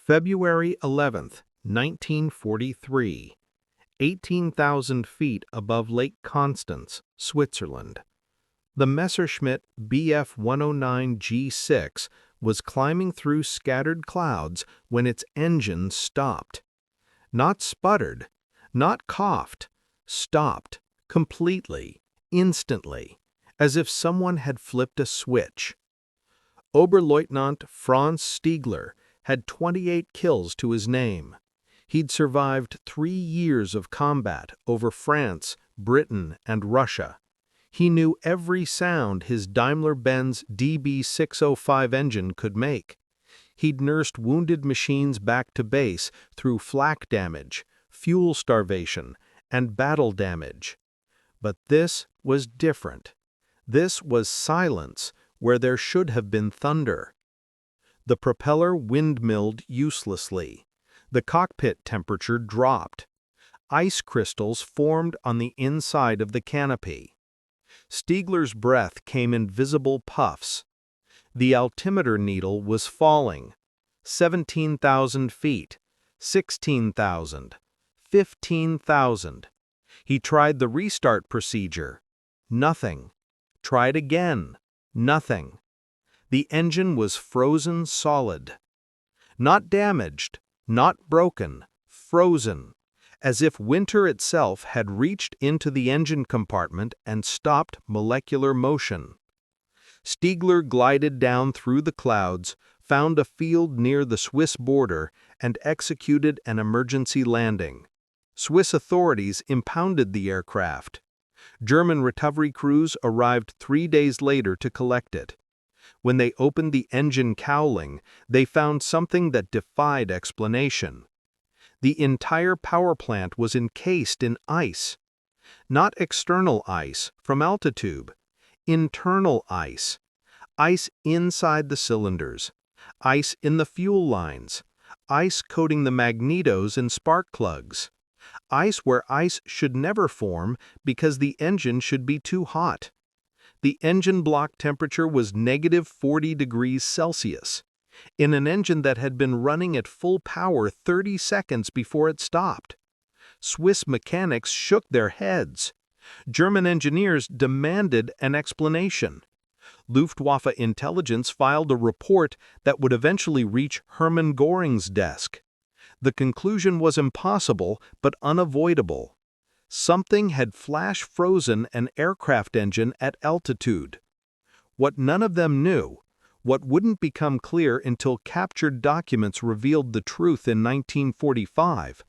February 11, 1943, 18,000 feet above Lake Constance, Switzerland. The Messerschmitt Bf 109 G6 was climbing through scattered clouds when its engine stopped. Not sputtered, not coughed, stopped, completely, instantly, as if someone had flipped a switch. Oberleutnant Franz Stiegler had 28 kills to his name. He'd survived 3 years of combat over France, Britain, and Russia. He knew every sound his Daimler-Benz DB605 engine could make. He'd nursed wounded machines back to base through flak damage, fuel starvation, and battle damage. But this was different. This was silence where there should have been thunder. The propeller windmilled uselessly. The cockpit temperature dropped. Ice crystals formed on the inside of the canopy. Stiegler's breath came in visible puffs. The altimeter needle was falling. 17,000 feet, 16,000, 15,000. He tried the restart procedure. Nothing. Tried again. Nothing. The engine was frozen solid. Not damaged, not broken, frozen, as if winter itself had reached into the engine compartment and stopped molecular motion. Stiegler glided down through the clouds, found a field near the Swiss border, and executed an emergency landing. Swiss authorities impounded the aircraft. German recovery crews arrived 3 days later to collect it. When they opened the engine cowling, they found something that defied explanation. The entire power plant was encased in ice. Not external ice from altitude, internal ice. Ice inside the cylinders, ice in the fuel lines, ice coating the magnetos and spark plugs, ice where ice should never form because the engine should be too hot. The engine block temperature was -40 degrees Celsius, in an engine that had been running at full power 30 seconds before it stopped. Swiss mechanics shook their heads. German engineers demanded an explanation. Luftwaffe intelligence filed a report that would eventually reach Hermann Göring's desk. The conclusion was impossible but unavoidable. Something had flash-frozen an aircraft engine at altitude. What none of them knew, what wouldn't become clear until captured documents revealed the truth in 1945,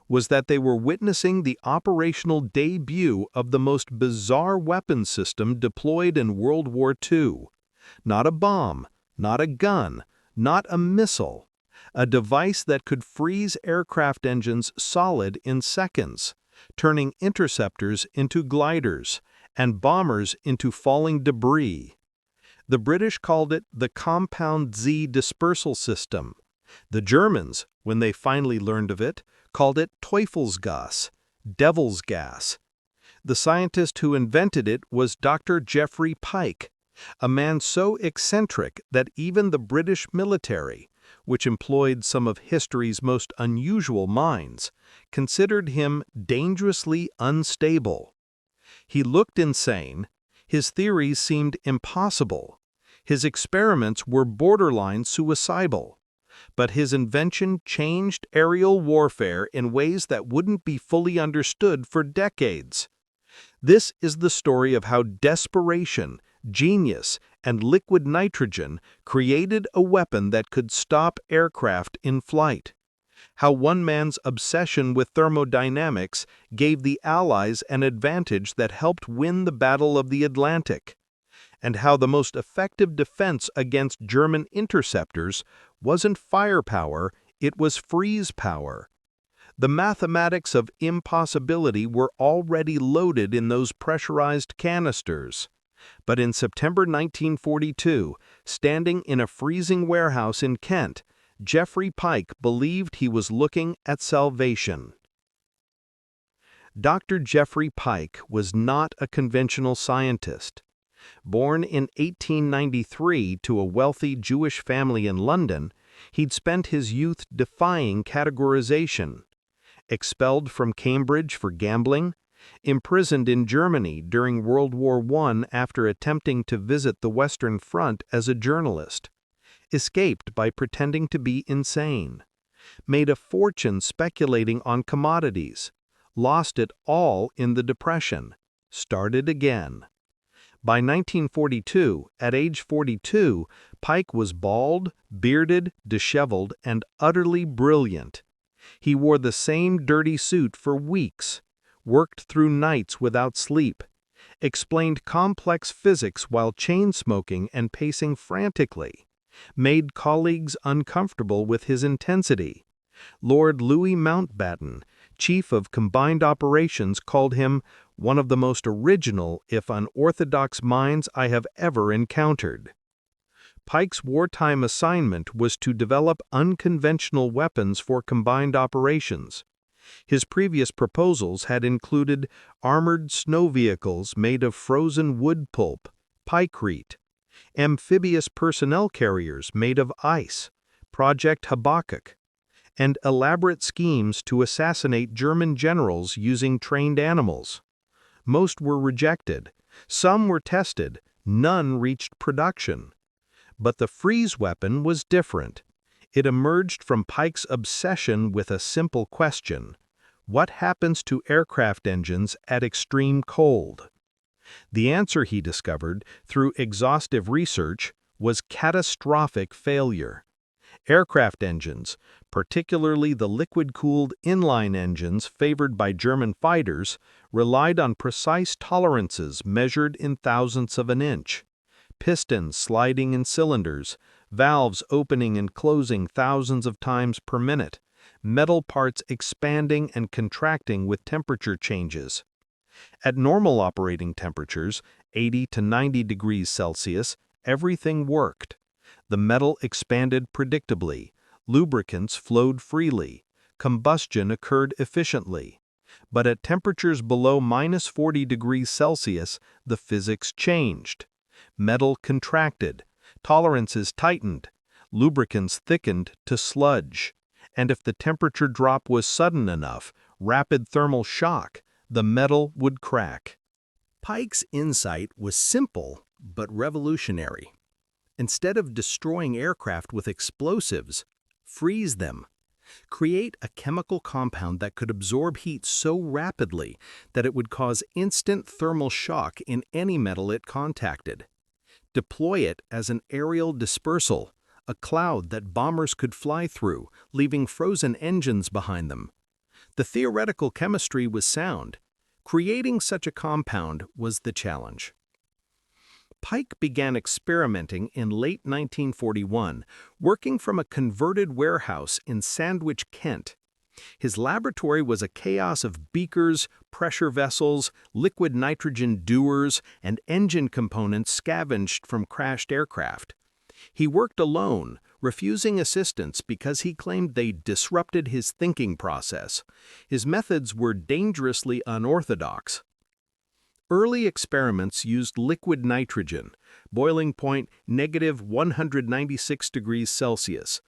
was that they were witnessing the operational debut of the most bizarre weapon system deployed in World War II. Not a bomb, not a gun, not a missile. A device that could freeze aircraft engines solid in seconds, turning interceptors into gliders and bombers into falling debris. The British called it the Compound Z dispersal system. The Germans, when they finally learned of it, called it Teufelsgas, devil's gas. The scientist who invented it was Dr. Geoffrey Pike, a man so eccentric that even the British military, which employed some of history's most unusual minds, considered him dangerously unstable. He looked insane, his theories seemed impossible, his experiments were borderline suicidal, but his invention changed aerial warfare in ways that wouldn't be fully understood for decades. This is the story of how desperation, genius, and liquid nitrogen created a weapon that could stop aircraft in flight. How one man's obsession with thermodynamics gave the Allies an advantage that helped win the Battle of the Atlantic. And how the most effective defense against German interceptors wasn't firepower, it was freeze power. The mathematics of impossibility were already loaded in those pressurized canisters. But in September 1942, standing in a freezing warehouse in Kent, Geoffrey Pike believed he was looking at salvation. Dr. Geoffrey Pike was not a conventional scientist. Born in 1893 to a wealthy Jewish family in London, He'd spent his youth defying categorization. Expelled from Cambridge for gambling, imprisoned in Germany during World War I after attempting to visit the Western Front as a journalist, escaped by pretending to be insane, made a fortune speculating on commodities, lost it all in the Depression, started again. By 1942, at age 42, Pike was bald, bearded, disheveled, and utterly brilliant. He wore the same dirty suit for weeks, worked through nights without sleep, explained complex physics while chain-smoking and pacing frantically, made colleagues uncomfortable with his intensity. Lord Louis Mountbatten, Chief of Combined Operations, called him one of the most original, if unorthodox minds I have ever encountered. Pike's wartime assignment was to develop unconventional weapons for combined operations. His previous proposals had included armored snow vehicles made of frozen wood pulp, pikecrete, amphibious personnel carriers made of ice, Project Habakkuk, and elaborate schemes to assassinate German generals using trained animals. Most were rejected, some were tested, none reached production. But the freeze weapon was different. It emerged from Pike's obsession with a simple question: what happens to aircraft engines at extreme cold? The answer, he discovered through exhaustive research, was catastrophic failure. Aircraft engines, particularly the liquid-cooled inline engines favored by German fighters, relied on precise tolerances measured in thousandths of an inch. Pistons sliding in cylinders, valves opening and closing thousands of times per minute, metal parts expanding and contracting with temperature changes. At normal operating temperatures, 80 to 90 degrees Celsius, everything worked. The metal expanded predictably, lubricants flowed freely, combustion occurred efficiently. But at temperatures below minus 40 degrees Celsius, the physics changed. Metal contracted, tolerances tightened, lubricants thickened to sludge, and if the temperature drop was sudden enough, rapid thermal shock, the metal would crack. Pike's insight was simple but revolutionary. Instead of destroying aircraft with explosives, freeze them. Create a chemical compound that could absorb heat so rapidly that it would cause instant thermal shock in any metal it contacted. Deploy it as an aerial dispersal, a cloud that bombers could fly through, leaving frozen engines behind them. The theoretical chemistry was sound. Creating such a compound was the challenge. Pike began experimenting in late 1941, working from a converted warehouse in Sandwich, Kent. His laboratory was a chaos of beakers, pressure vessels, liquid nitrogen dewars, and engine components scavenged from crashed aircraft. He worked alone, refusing assistance because he claimed they disrupted his thinking process. His methods were dangerously unorthodox. Early experiments used liquid nitrogen, boiling point negative 196 degrees Celsius.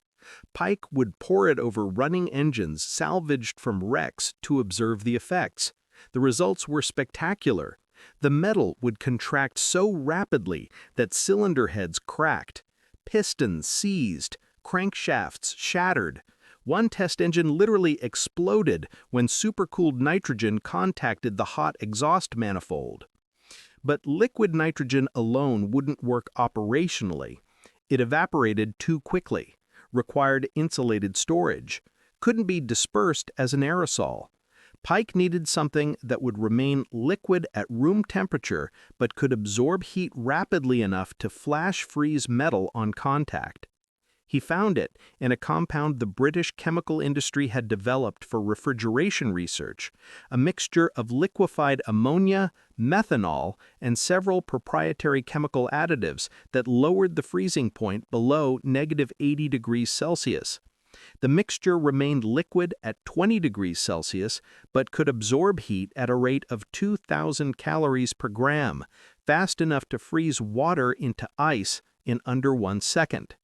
Pike would pour it over running engines salvaged from wrecks to observe the effects. The results were spectacular. The metal would contract so rapidly that cylinder heads cracked, pistons seized, crankshafts shattered. One test engine literally exploded when supercooled nitrogen contacted the hot exhaust manifold. But liquid nitrogen alone wouldn't work operationally. It evaporated too quickly, required insulated storage, couldn't be dispersed as an aerosol. Pike needed something that would remain liquid at room temperature but could absorb heat rapidly enough to flash freeze metal on contact. He found it in a compound the British chemical industry had developed for refrigeration research, a mixture of liquefied ammonia, methanol, and several proprietary chemical additives that lowered the freezing point below negative 80 degrees Celsius. The mixture remained liquid at 20 degrees Celsius, but could absorb heat at a rate of 2,000 calories per gram, fast enough to freeze water into ice in under 1 second.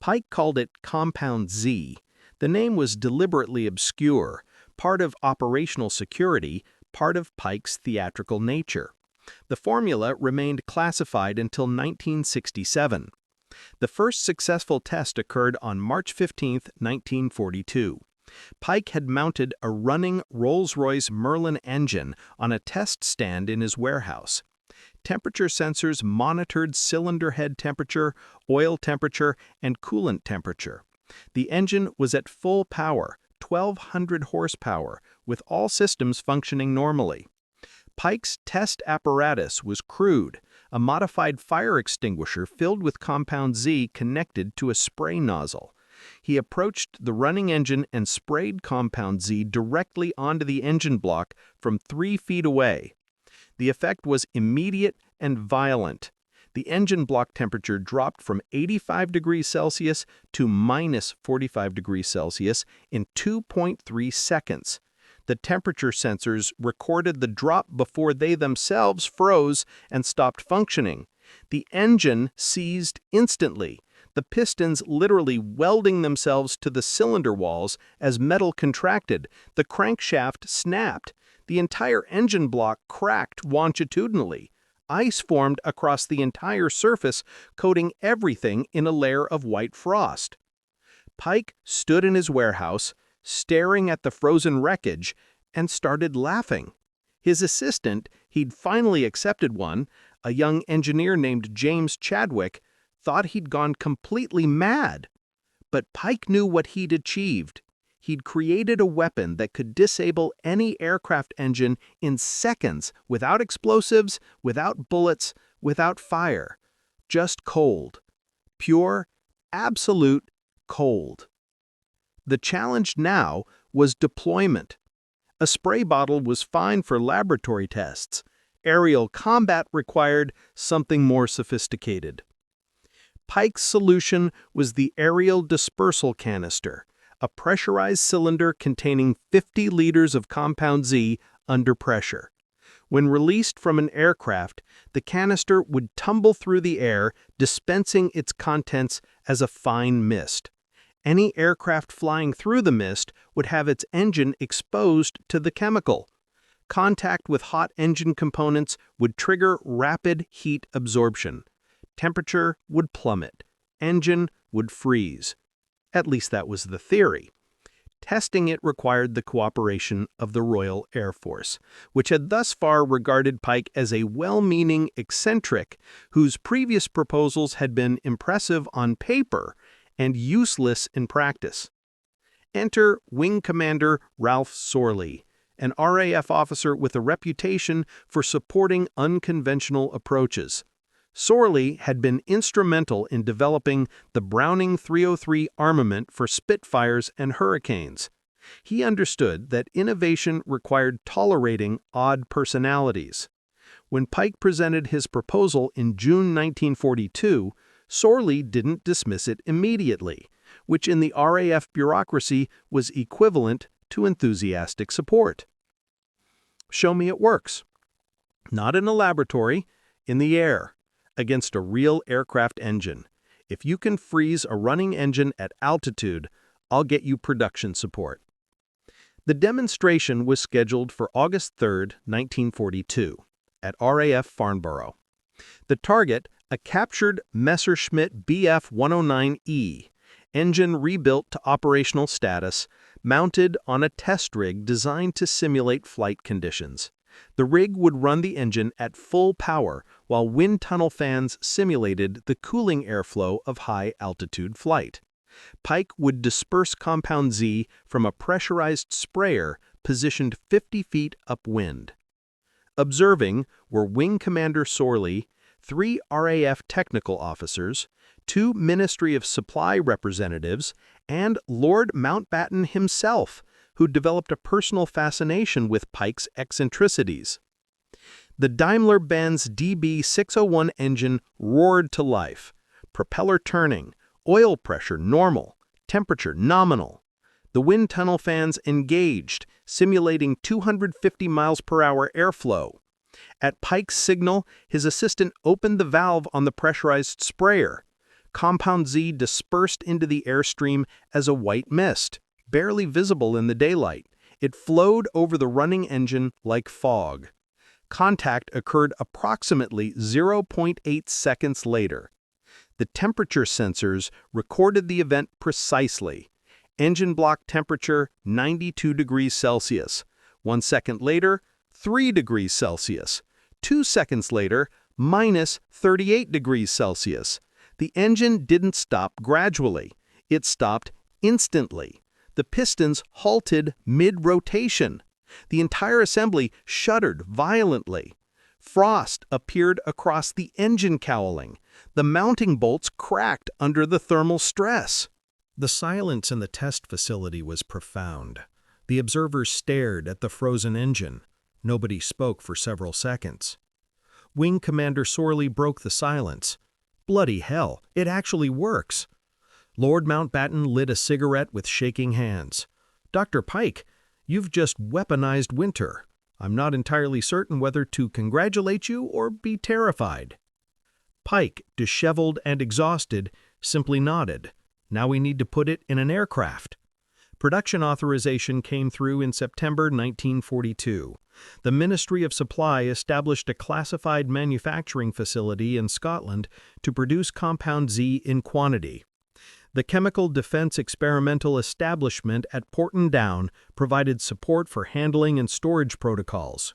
Pike called it Compound Z. The name was deliberately obscure, part of operational security, part of Pike's theatrical nature. The formula remained classified until 1967. The first successful test occurred on March 15, 1942. Pike had mounted a running Rolls-Royce Merlin engine on a test stand in his warehouse. Temperature sensors monitored cylinder head temperature, oil temperature, and coolant temperature. The engine was at full power, 1,200 horsepower, with all systems functioning normally. Pike's test apparatus was crude, a modified fire extinguisher filled with Compound Z connected to a spray nozzle. He approached the running engine and sprayed Compound Z directly onto the engine block from 3 feet away. The effect was immediate and violent. The engine block temperature dropped from 85 degrees Celsius to minus 45 degrees Celsius in 2.3 seconds. The temperature sensors recorded the drop before they themselves froze and stopped functioning. The engine seized instantly, the pistons literally welding themselves to the cylinder walls as metal contracted. The crankshaft snapped. The entire engine block cracked longitudinally. Ice formed across the entire surface, coating everything in a layer of white frost. Pike stood in his warehouse, staring at the frozen wreckage, and started laughing. His assistant, he'd finally accepted one, a young engineer named James Chadwick, thought he'd gone completely mad. But Pike knew what he'd achieved. He'd created a weapon that could disable any aircraft engine in seconds without explosives, without bullets, without fire. Just cold. Pure, absolute cold. The challenge now was deployment. A spray bottle was fine for laboratory tests. Aerial combat required something more sophisticated. Pike's solution was the aerial dispersal canister, a pressurized cylinder containing 50 liters of Compound Z under pressure. When released from an aircraft, the canister would tumble through the air, dispensing its contents as a fine mist. Any aircraft flying through the mist would have its engine exposed to the chemical. Contact with hot engine components would trigger rapid heat absorption. Temperature would plummet. Engine would freeze. At least that was the theory. Testing it required the cooperation of the Royal Air Force, which had thus far regarded Pike as a well-meaning eccentric whose previous proposals had been impressive on paper and useless in practice. Enter Wing Commander Ralph Sorley, an RAF officer with a reputation for supporting unconventional approaches. Sorley had been instrumental in developing the Browning 303 armament for Spitfires and Hurricanes. He understood that innovation required tolerating odd personalities. When Pike presented his proposal in June 1942, Sorley didn't dismiss it immediately, which in the RAF bureaucracy was equivalent to enthusiastic support. Show me it works. Not in a laboratory, in the air, against a real aircraft engine. If you can freeze a running engine at altitude, I'll get you production support. The demonstration was scheduled for August 3, 1942, at RAF Farnborough. The target, a captured Messerschmitt Bf 109E, engine rebuilt to operational status, mounted on a test rig designed to simulate flight conditions. The rig would run the engine at full power while wind tunnel fans simulated the cooling airflow of high-altitude flight. Pike would disperse Compound Z from a pressurized sprayer positioned 50 feet upwind. Observing were Wing Commander Sorley, 3 RAF technical officers, 2 Ministry of Supply representatives, and Lord Mountbatten himself, who developed a personal fascination with Pike's eccentricities. The Daimler-Benz DB601 engine roared to life, propeller turning, oil pressure normal, temperature nominal. The wind tunnel fans engaged, simulating 250 miles per hour airflow. At Pike's signal, his assistant opened the valve on the pressurized sprayer. Compound Z dispersed into the airstream as a white mist, barely visible in the daylight. It flowed over the running engine like fog. Contact occurred approximately 0.8 seconds later. The temperature sensors recorded the event precisely. Engine block temperature 92 degrees Celsius. 1 second later, 3 degrees Celsius. 2 seconds later, minus 38 degrees Celsius. The engine didn't stop gradually. It stopped instantly. The pistons halted mid-rotation. The entire assembly shuddered violently. Frost appeared across the engine cowling. The mounting bolts cracked under the thermal stress. The silence in the test facility was profound. The observers stared at the frozen engine. Nobody spoke for several seconds. Wing Commander Sorley broke the silence. "Bloody hell, it actually works." Lord Mountbatten lit a cigarette with shaking hands. "Dr. Pike, you've just weaponized winter. I'm not entirely certain whether to congratulate you or be terrified." Pike, disheveled and exhausted, simply nodded. "Now we need to put it in an aircraft." Production authorization came through in September 1942. The Ministry of Supply established a classified manufacturing facility in Scotland to produce Compound Z in quantity. The Chemical Defence Experimental Establishment at Porton Down provided support for handling and storage protocols.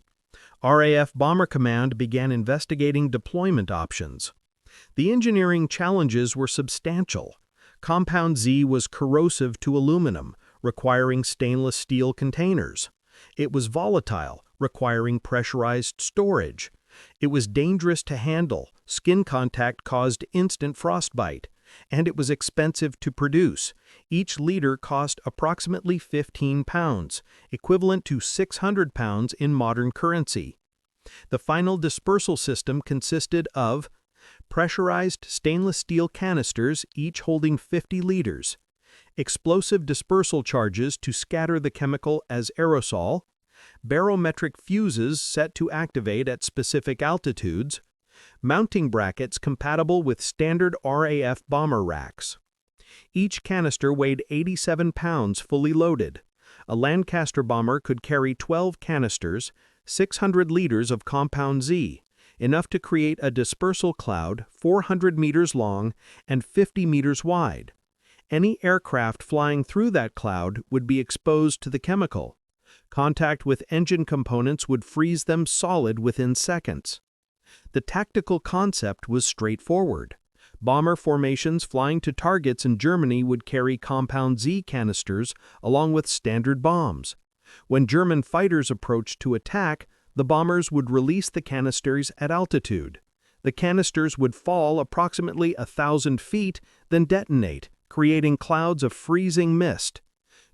RAF Bomber Command began investigating deployment options. The engineering challenges were substantial. Compound Z was corrosive to aluminum, requiring stainless steel containers. It was volatile, requiring pressurized storage. It was dangerous to handle, skin contact caused instant frostbite. And it was expensive to produce. Each liter cost approximately 15 pounds, equivalent to 600 pounds in modern currency. The final dispersal system consisted of pressurized stainless steel canisters, each holding 50 liters, explosive dispersal charges to scatter the chemical as aerosol, barometric fuses set to activate at specific altitudes, mounting brackets compatible with standard RAF bomber racks. Each canister weighed 87 pounds fully loaded. A Lancaster bomber could carry 12 canisters, 600 liters of Compound Z, enough to create a dispersal cloud 400 meters long and 50 meters wide. Any aircraft flying through that cloud would be exposed to the chemical. Contact with engine components would freeze them solid within seconds. The tactical concept was straightforward. Bomber formations flying to targets in Germany would carry Compound Z canisters along with standard bombs. When German fighters approached to attack, the bombers would release the canisters at altitude. The canisters would fall approximately 1,000 feet, then detonate, creating clouds of freezing mist.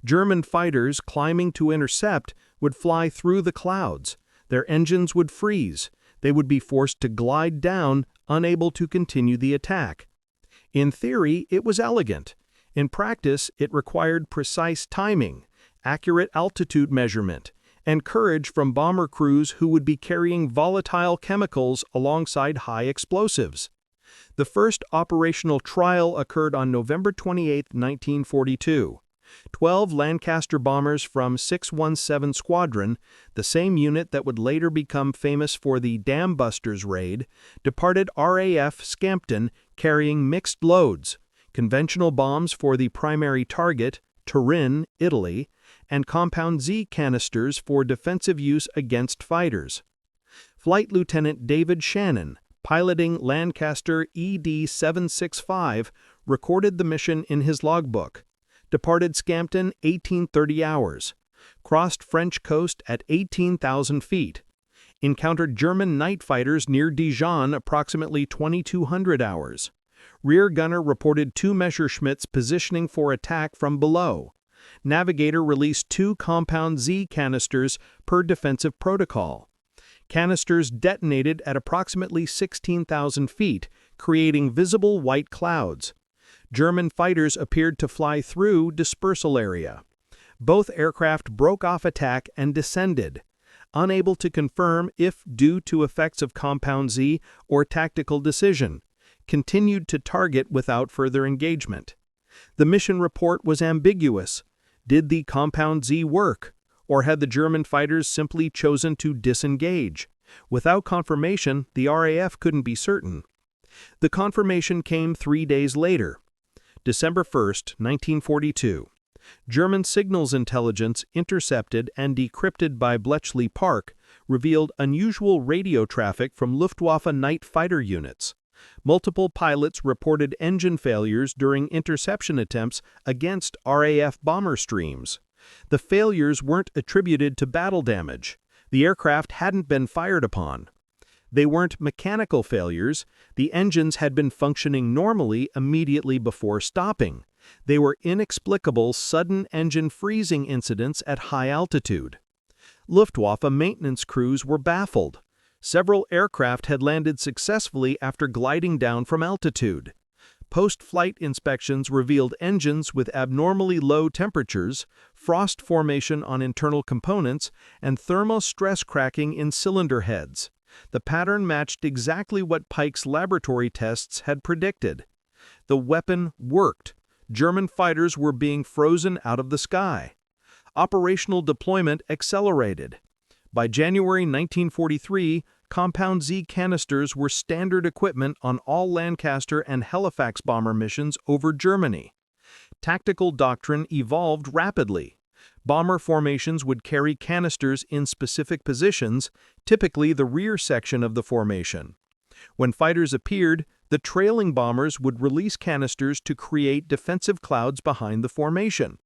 German fighters climbing to intercept would fly through the clouds. Their engines would freeze. They would be forced to glide down, unable to continue the attack. In theory, it was elegant. In practice, it required precise timing, accurate altitude measurement, and courage from bomber crews who would be carrying volatile chemicals alongside high explosives. The first operational trial occurred on November 28, 1942. 12 Lancaster bombers from 617 Squadron, the same unit that would later become famous for the Dam Busters raid, departed RAF Scampton carrying mixed loads, conventional bombs for the primary target, Turin, Italy, and Compound Z canisters for defensive use against fighters. Flight Lieutenant David Shannon, piloting Lancaster ED-765, recorded the mission in his logbook. Departed Scampton 1830 hours. Crossed French coast at 18,000 feet. Encountered German night fighters near Dijon approximately 2,200 hours. Rear gunner reported 2 Messerschmitts positioning for attack from below. Navigator released 2 Compound Z canisters per defensive protocol. Canisters detonated at approximately 16,000 feet, creating visible white clouds. German fighters appeared to fly through dispersal area. Both aircraft broke off attack and descended. Unable to confirm if due to effects of Compound Z or tactical decision, continued to target without further engagement. The mission report was ambiguous. Did the Compound Z work? Or had the German fighters simply chosen to disengage? Without confirmation, the RAF couldn't be certain. The confirmation came 3 days later. December 1, 1942. German signals intelligence intercepted and decrypted by Bletchley Park revealed unusual radio traffic from Luftwaffe night fighter units. Multiple pilots reported engine failures during interception attempts against RAF bomber streams. The failures weren't attributed to battle damage. The aircraft hadn't been fired upon. They weren't mechanical failures. The engines had been functioning normally immediately before stopping. They were inexplicable sudden engine freezing incidents at high altitude. Luftwaffe maintenance crews were baffled. Several aircraft had landed successfully after gliding down from altitude. Post-flight inspections revealed engines with abnormally low temperatures, frost formation on internal components, and thermal stress cracking in cylinder heads. The pattern matched exactly what Pike's laboratory tests had predicted. The weapon worked. German fighters were being frozen out of the sky. Operational deployment accelerated. By January 1943, Compound Z canisters were standard equipment on all Lancaster and Halifax bomber missions over Germany. Tactical doctrine evolved rapidly. Bomber formations would carry canisters in specific positions, typically the rear section of the formation. When fighters appeared, the trailing bombers would release canisters to create defensive clouds behind the formation.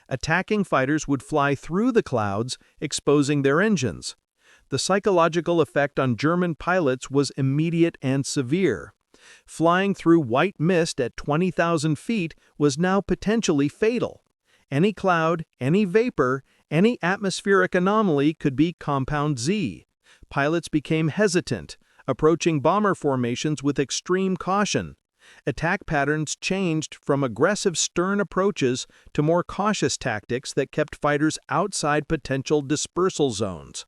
Attacking fighters would fly through the clouds, exposing their engines. The psychological effect on German pilots was immediate and severe. Flying through white mist at 20,000 feet was now potentially fatal. Any cloud, any vapor, any atmospheric anomaly could be Compound Z. Pilots became hesitant, approaching bomber formations with extreme caution. Attack patterns changed from aggressive stern approaches to more cautious tactics that kept fighters outside potential dispersal zones.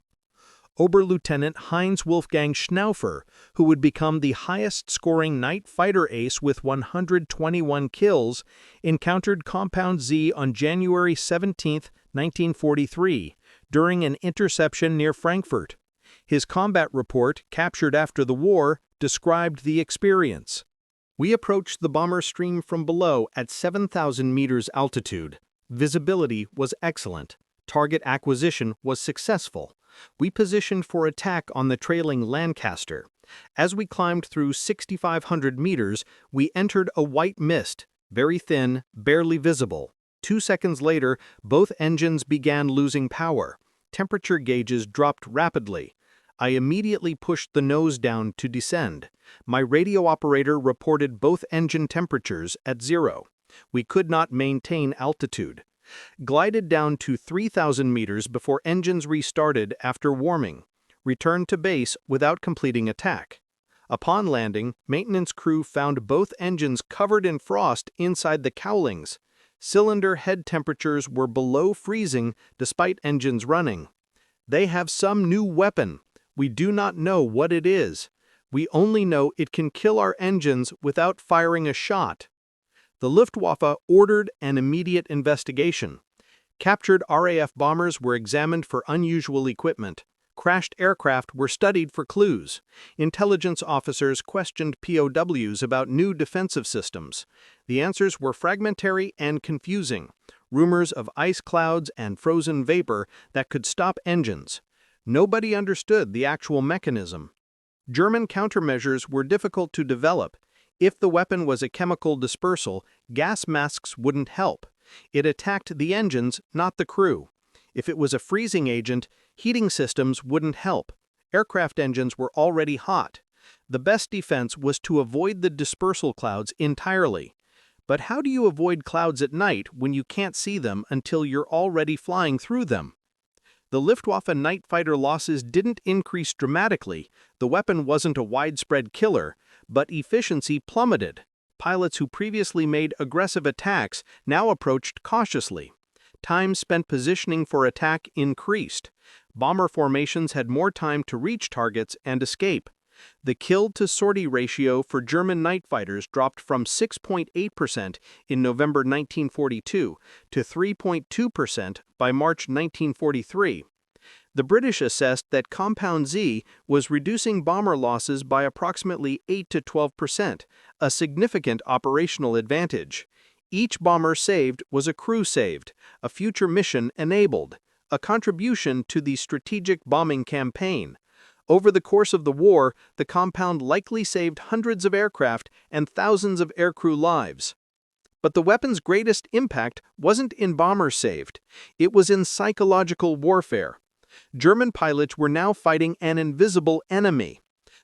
Oberlieutenant Heinz Wolfgang Schnaufer, who would become the highest-scoring night fighter ace with 121 kills, encountered Compound Z on January 17, 1943, during an interception near Frankfurt. His combat report, captured after the war, described the experience. We approached the bomber stream from below at 7,000 meters altitude. Visibility was excellent. Target acquisition was successful. We positioned for attack on the trailing Lancaster. As we climbed through 6,500 meters, we entered a white mist, very thin, barely visible. 2 seconds later, both engines began losing power. Temperature gauges dropped rapidly. I immediately pushed the nose down to descend. My radio operator reported both engine temperatures at 0. We could not maintain altitude. Glided down to 3,000 meters before engines restarted after warming. Returned to base without completing attack. Upon landing, maintenance crew found both engines covered in frost inside the cowlings. Cylinder head temperatures were below freezing despite engines running. They have some new weapon. We do not know what it is. We only know it can kill our engines without firing a shot. The Luftwaffe ordered an immediate investigation. Captured RAF bombers were examined for unusual equipment. Crashed aircraft were studied for clues. Intelligence officers questioned POWs about new defensive systems. The answers were fragmentary and confusing. Rumors of ice clouds and frozen vapor that could stop engines. Nobody understood the actual mechanism. German countermeasures were difficult to develop. If the weapon was a chemical dispersal, gas masks wouldn't help. It attacked the engines, not the crew. If it was a freezing agent, heating systems wouldn't help. Aircraft engines were already hot. The best defense was to avoid the dispersal clouds entirely. But how do you avoid clouds at night when you can't see them until you're already flying through them? The Luftwaffe night fighter losses didn't increase dramatically. The weapon wasn't a widespread killer, but efficiency plummeted. Pilots who previously made aggressive attacks now approached cautiously. Time spent positioning for attack increased. Bomber formations had more time to reach targets and escape. The killed-to-sortie ratio for German night fighters dropped from 6.8% in November 1942 to 3.2% by March 1943. The British assessed that Compound Z was reducing bomber losses by approximately 8 to 12%, a significant operational advantage. Each bomber saved was a crew saved, a future mission enabled, a contribution to the strategic bombing campaign. Over the course of the war, the compound likely saved hundreds of aircraft and thousands of aircrew lives. But the weapon's greatest impact wasn't in bombers saved. It was in psychological warfare. German pilots were now fighting an invisible enemy.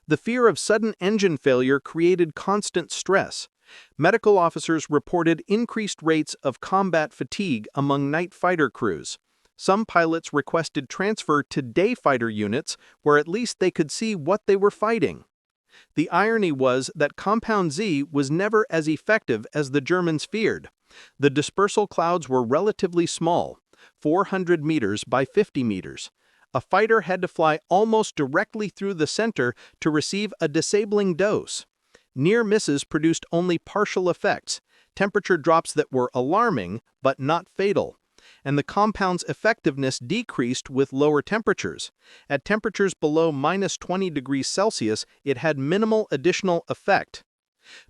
The fear of sudden engine failure created constant stress. Medical officers reported increased rates of combat fatigue among night fighter crews. Some pilots requested transfer to day fighter units where at least they could see what they were fighting. The irony was that Compound Z was never as effective as the Germans feared. The dispersal clouds were relatively small, 400 meters by 50 meters. A fighter had to fly almost directly through the center to receive a disabling dose. Near misses produced only partial effects, temperature drops that were alarming but not fatal. And the compound's effectiveness decreased with lower temperatures. At temperatures below -20 degrees Celsius, it had minimal additional effect.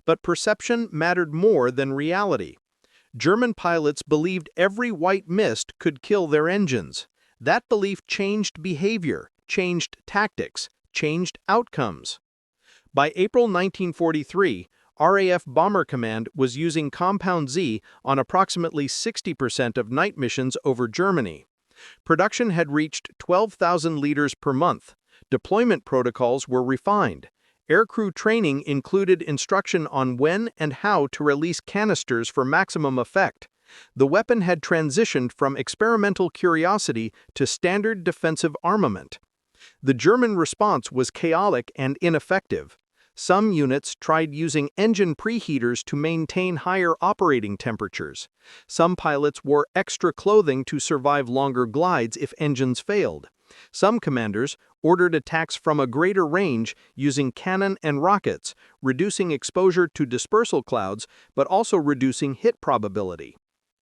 But perception mattered more than reality. German pilots believed every white mist could kill their engines. That belief changed behavior, changed tactics, changed outcomes. By April 1943, RAF Bomber Command was using Compound Z on approximately 60% of night missions over Germany. Production had reached 12,000 liters per month. Deployment protocols were refined. Aircrew training included instruction on when and how to release canisters for maximum effect. The weapon had transitioned from experimental curiosity to standard defensive armament. The German response was chaotic and ineffective. Some units tried using engine preheaters to maintain higher operating temperatures. Some pilots wore extra clothing to survive longer glides if engines failed. Some commanders ordered attacks from a greater range using cannon and rockets, reducing exposure to dispersal clouds but also reducing hit probability.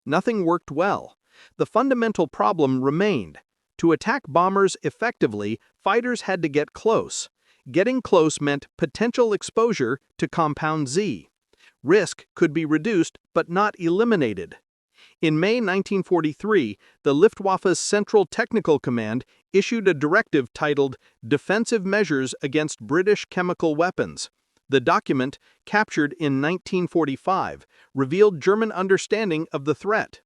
Nothing worked well. The fundamental problem remained. To attack bombers effectively, fighters had to get close. Getting close meant potential exposure to Compound Z. Risk could be reduced but not eliminated. In May 1943, the Luftwaffe's Central Technical Command issued a directive titled Defensive Measures Against British Chemical Weapons. The document, captured in 1945, revealed German understanding of the threat.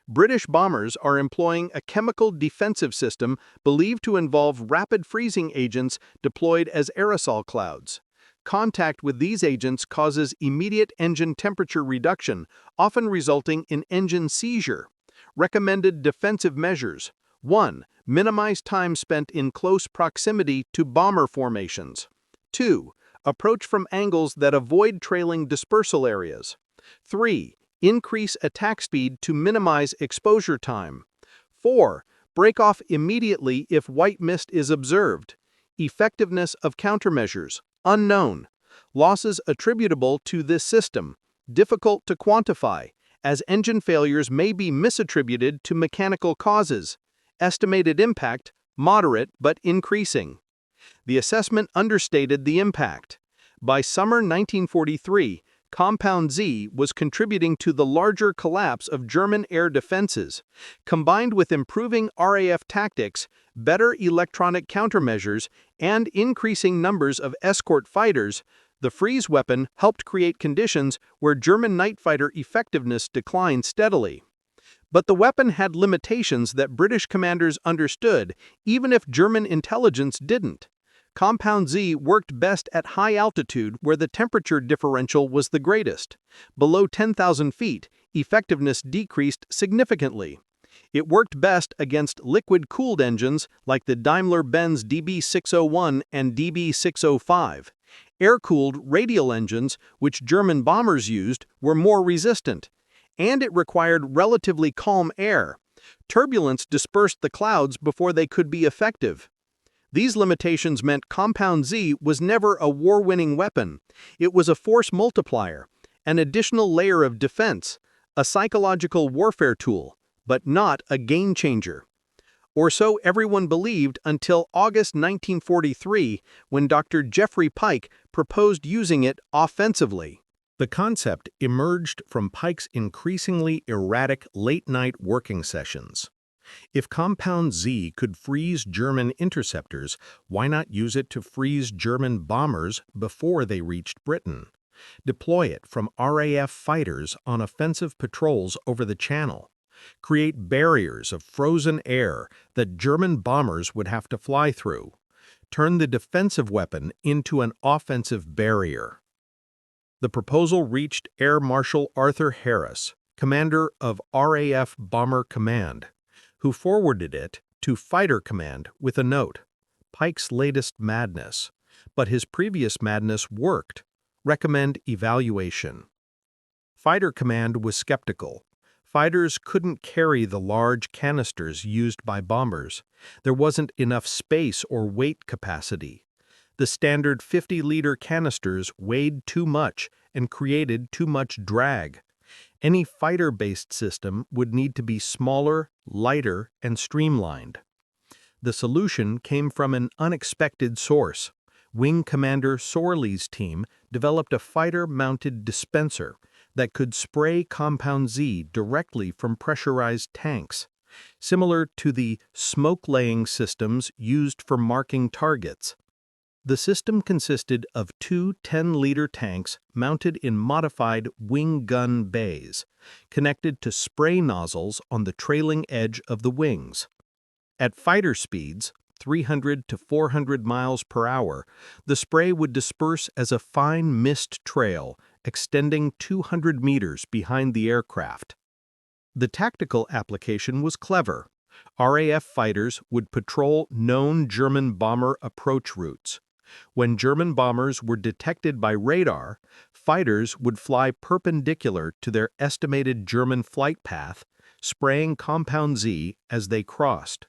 British bombers are employing a chemical defensive system believed to involve rapid freezing agents deployed as aerosol clouds. Contact with these agents causes immediate engine temperature reduction, often resulting in engine seizure. Recommended defensive measures: 1. Minimize time spent in close proximity to bomber formations. 2. Approach from angles that avoid trailing dispersal areas. 3. Increase attack speed to minimize exposure time. 4. Break off immediately if white mist is observed. Effectiveness of countermeasures: unknown. Losses attributable to this system: difficult to quantify, as engine failures may be misattributed to mechanical causes. Estimated impact: moderate but increasing. The assessment understated the impact. By summer 1943, Compound Z was contributing to the larger collapse of German air defenses. Combined with improving RAF tactics, better electronic countermeasures, and increasing numbers of escort fighters, the freeze weapon helped create conditions where German night fighter effectiveness declined steadily. But the weapon had limitations that British commanders understood, even if German intelligence didn't. Compound Z worked best at high altitude where the temperature differential was the greatest. Below 10,000 feet, effectiveness decreased significantly. It worked best against liquid-cooled engines like the Daimler-Benz DB601 and DB605. Air-cooled radial engines, which German bombers used, were more resistant. And it required relatively calm air. Turbulence dispersed the clouds before they could be effective. These limitations meant Compound Z was never a war-winning weapon. It was a force multiplier, an additional layer of defense, a psychological warfare tool, but not a game-changer. Or so everyone believed until August 1943, when Dr. Jeffrey Pike proposed using it offensively. The concept emerged from Pike's increasingly erratic late-night working sessions. If Compound Z could freeze German interceptors, why not use it to freeze German bombers before they reached Britain? Deploy it from RAF fighters on offensive patrols over the Channel. Create barriers of frozen air that German bombers would have to fly through. Turn the defensive weapon into an offensive barrier. The proposal reached Air Marshal Arthur Harris, commander of RAF Bomber Command, who forwarded it to Fighter Command with a note: Pike's latest madness, but his previous madness worked. Recommend evaluation. Fighter Command was skeptical. Fighters couldn't carry the large canisters used by bombers. There wasn't enough space or weight capacity. The standard 50-liter canisters weighed too much and created too much drag. Any fighter-based system would need to be smaller, lighter, and streamlined. The solution came from an unexpected source. Wing Commander Sorley's team developed a fighter-mounted dispenser that could spray Compound Z directly from pressurized tanks, similar to the smoke-laying systems used for marking targets. The system consisted of two 10-liter tanks mounted in modified wing gun bays, connected to spray nozzles on the trailing edge of the wings. At fighter speeds, 300 to 400 miles per hour, the spray would disperse as a fine mist trail extending 200 meters behind the aircraft. The tactical application was clever. RAF fighters would patrol known German bomber approach routes. When German bombers were detected by radar, fighters would fly perpendicular to their estimated German flight path, spraying Compound Z as they crossed.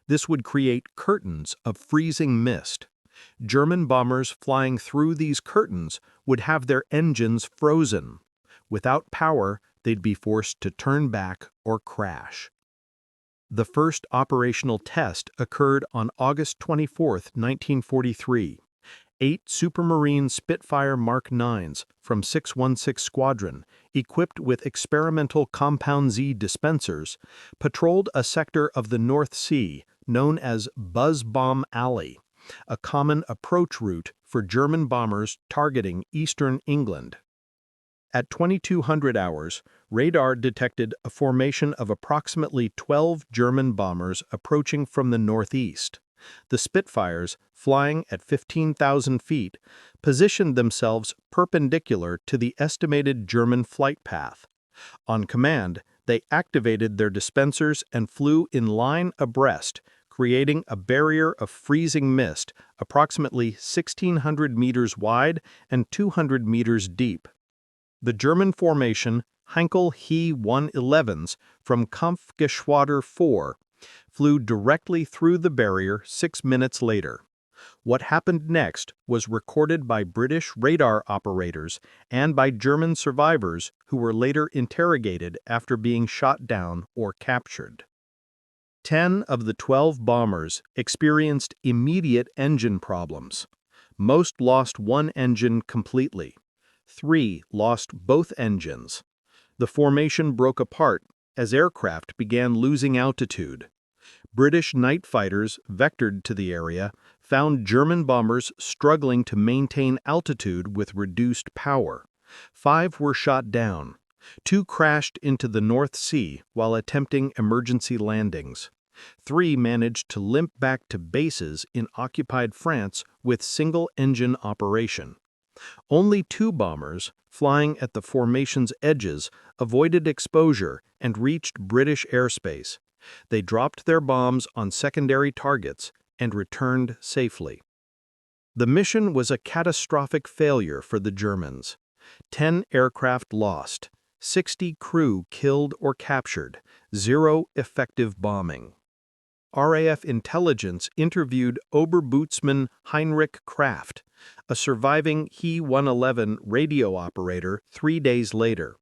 This would create curtains of freezing mist. German bombers flying through these curtains would have their engines frozen. Without power, they'd be forced to turn back or crash. The first operational test occurred on August 24, 1943. 8 Supermarine Spitfire Mark 9s from 616 Squadron, equipped with experimental Compound Z dispensers, patrolled a sector of the North Sea known as Buzz Bomb Alley, a common approach route for German bombers targeting eastern England. At 2200 hours, radar detected a formation of approximately 12 German bombers approaching from the northeast. The Spitfires, flying at 15,000 feet, positioned themselves perpendicular to the estimated German flight path. On command, they activated their dispensers and flew in line abreast, creating a barrier of freezing mist approximately 1,600 meters wide and 200 meters deep. The German formation Heinkel He 111s from Kampfgeschwader 4 flew directly through the barrier 6 minutes later. What happened next was recorded by British radar operators and by German survivors who were later interrogated after being shot down or captured. 10 of the 12 bombers experienced immediate engine problems. Most lost one engine completely. 3 lost both engines. The formation broke apart as aircraft began losing altitude. British night fighters vectored to the area found German bombers struggling to maintain altitude with reduced power. 5 were shot down. 2 crashed into the North Sea while attempting emergency landings. 3 managed to limp back to bases in occupied France with single-engine operation. Only 2 bombers, flying at the formation's edges, avoided exposure and reached British airspace. They dropped their bombs on secondary targets and returned safely. The mission was a catastrophic failure for the Germans. 10 aircraft lost, 60 crew killed or captured, 0 effective bombing. RAF intelligence interviewed Oberbootsman Heinrich Kraft, a surviving He-111 radio operator 3 days later.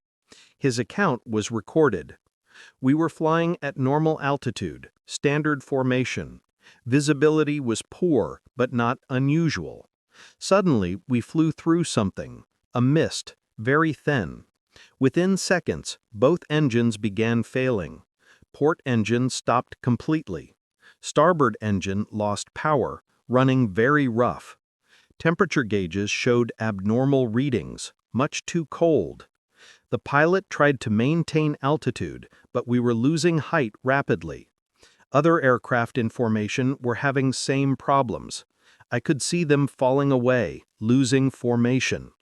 His account was recorded. "We were flying at normal altitude, standard formation. Visibility was poor, but not unusual. Suddenly, we flew through something, a mist, very thin. Within seconds, both engines began failing. Port engine stopped completely. Starboard engine lost power, running very rough. Temperature gauges showed abnormal readings, much too cold. The pilot tried to maintain altitude, but we were losing height rapidly. Other aircraft in formation were having same problems. I could see them falling away, losing formation.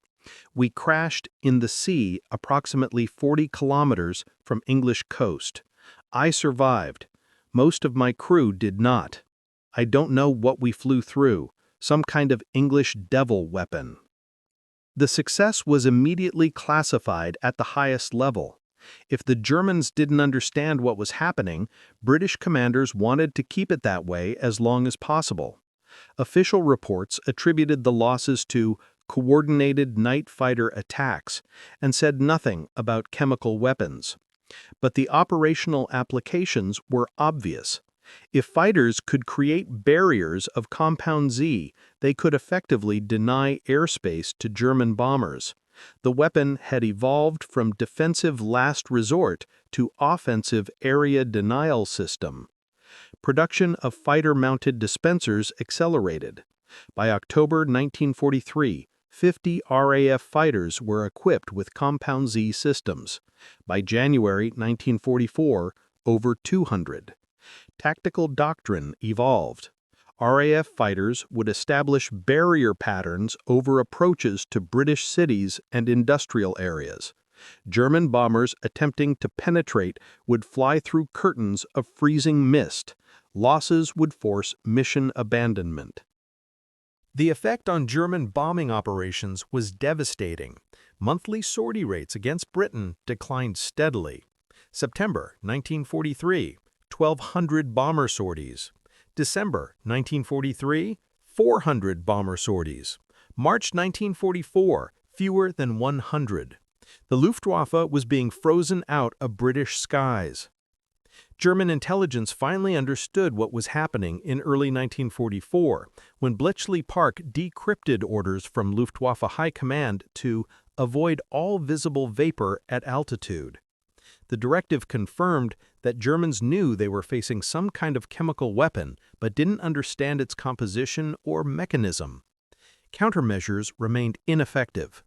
We crashed in the sea approximately 40 kilometers from English coast. I survived. Most of my crew did not. I don't know what we flew through, some kind of English devil weapon." The success was immediately classified at the highest level. If the Germans didn't understand what was happening, British commanders wanted to keep it that way as long as possible. Official reports attributed the losses to coordinated night fighter attacks and said nothing about chemical weapons. But the operational applications were obvious. If fighters could create barriers of compound Z, they could effectively deny airspace to German bombers. The weapon had evolved from defensive last resort to offensive area denial system. Production of fighter-mounted dispensers accelerated. By October 1943, 50 RAF fighters were equipped with compound Z systems. By January 1944, over 200. Tactical doctrine evolved. RAF fighters would establish barrier patterns over approaches to British cities and industrial areas. German bombers attempting to penetrate would fly through curtains of freezing mist. Losses would force mission abandonment. The effect on German bombing operations was devastating. Monthly sortie rates against Britain declined steadily. September 1943, 1,200 bomber sorties. December 1943, 400 bomber sorties. March 1944, fewer than 100. The Luftwaffe was being frozen out of British skies. German intelligence finally understood what was happening in early 1944 when Bletchley Park decrypted orders from Luftwaffe High Command to avoid all visible vapor at altitude. The directive confirmed that Germans knew they were facing some kind of chemical weapon but didn't understand its composition or mechanism. Countermeasures remained ineffective.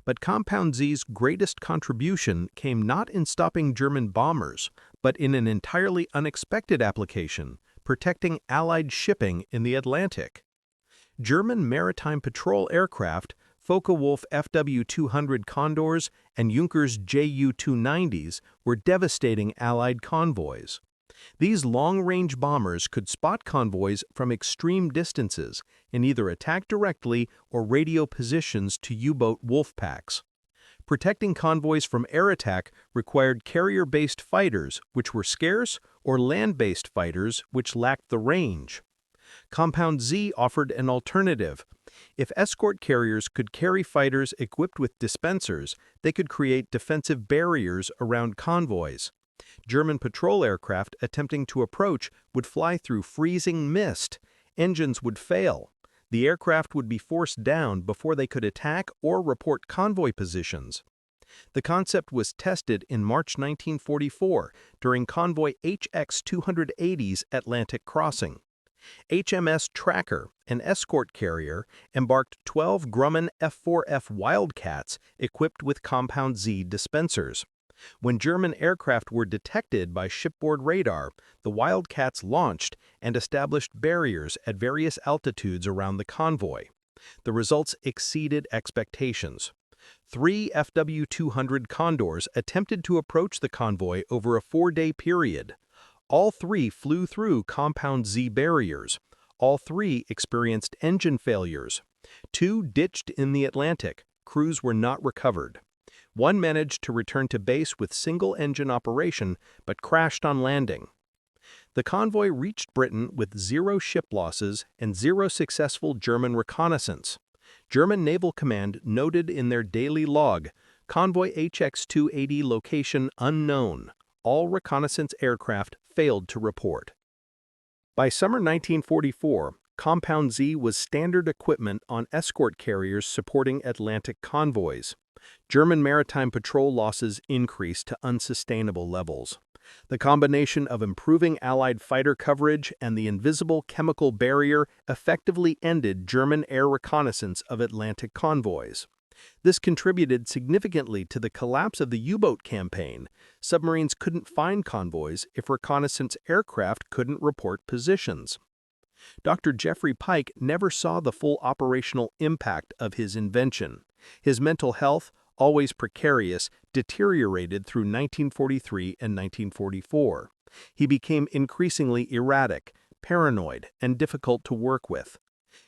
But Compound Z's greatest contribution came not in stopping German bombers, but in an entirely unexpected application, protecting Allied shipping in the Atlantic. German maritime patrol aircraft, Focke-Wulf FW-200 Condors and Junkers Ju-290s were devastating Allied convoys. These long-range bombers could spot convoys from extreme distances and either attack directly or radio positions to U-boat wolf packs. Protecting convoys from air attack required carrier-based fighters, which were scarce, or land-based fighters, which lacked the range. Compound Z offered an alternative. If escort carriers could carry fighters equipped with dispensers, they could create defensive barriers around convoys. German patrol aircraft attempting to approach would fly through freezing mist. Engines would fail. The aircraft would be forced down before they could attack or report convoy positions. The concept was tested in March 1944 during convoy HX-280's Atlantic crossing. HMS Tracker, an escort carrier, embarked 12 Grumman F-4F Wildcats equipped with Compound Z dispensers. When German aircraft were detected by shipboard radar, the Wildcats launched and established barriers at various altitudes around the convoy. The results exceeded expectations. 3 FW-200 Condors attempted to approach the convoy over a 4-day period. All 3 flew through Compound Z barriers. All 3 experienced engine failures. 2 ditched in the Atlantic. Crews were not recovered. 1 managed to return to base with single-engine operation but crashed on landing. The convoy reached Britain with 0 ship losses and 0 successful German reconnaissance. German Naval Command noted in their daily log, convoy HX-280 location unknown. All reconnaissance aircraft failed to report. By summer 1944, Compound Z was standard equipment on escort carriers supporting Atlantic convoys. German maritime patrol losses increased to unsustainable levels. The combination of improving Allied fighter coverage and the invisible chemical barrier effectively ended German air reconnaissance of Atlantic convoys. This contributed significantly to the collapse of the U-boat campaign. Submarines couldn't find convoys if reconnaissance aircraft couldn't report positions. Dr. Jeffrey Pike never saw the full operational impact of his invention. His mental health, always precarious, deteriorated through 1943 and 1944. He became increasingly erratic, paranoid, and difficult to work with.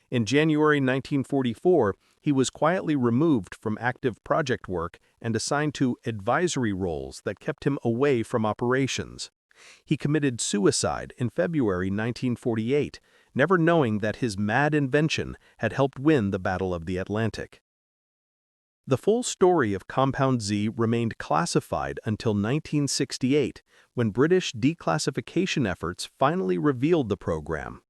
In January 1944, he was quietly removed from active project work and assigned to advisory roles that kept him away from operations. He committed suicide in February 1948, never knowing that his mad invention had helped win the Battle of the Atlantic. The full story of Compound Z remained classified until 1968, when British declassification efforts finally revealed the program.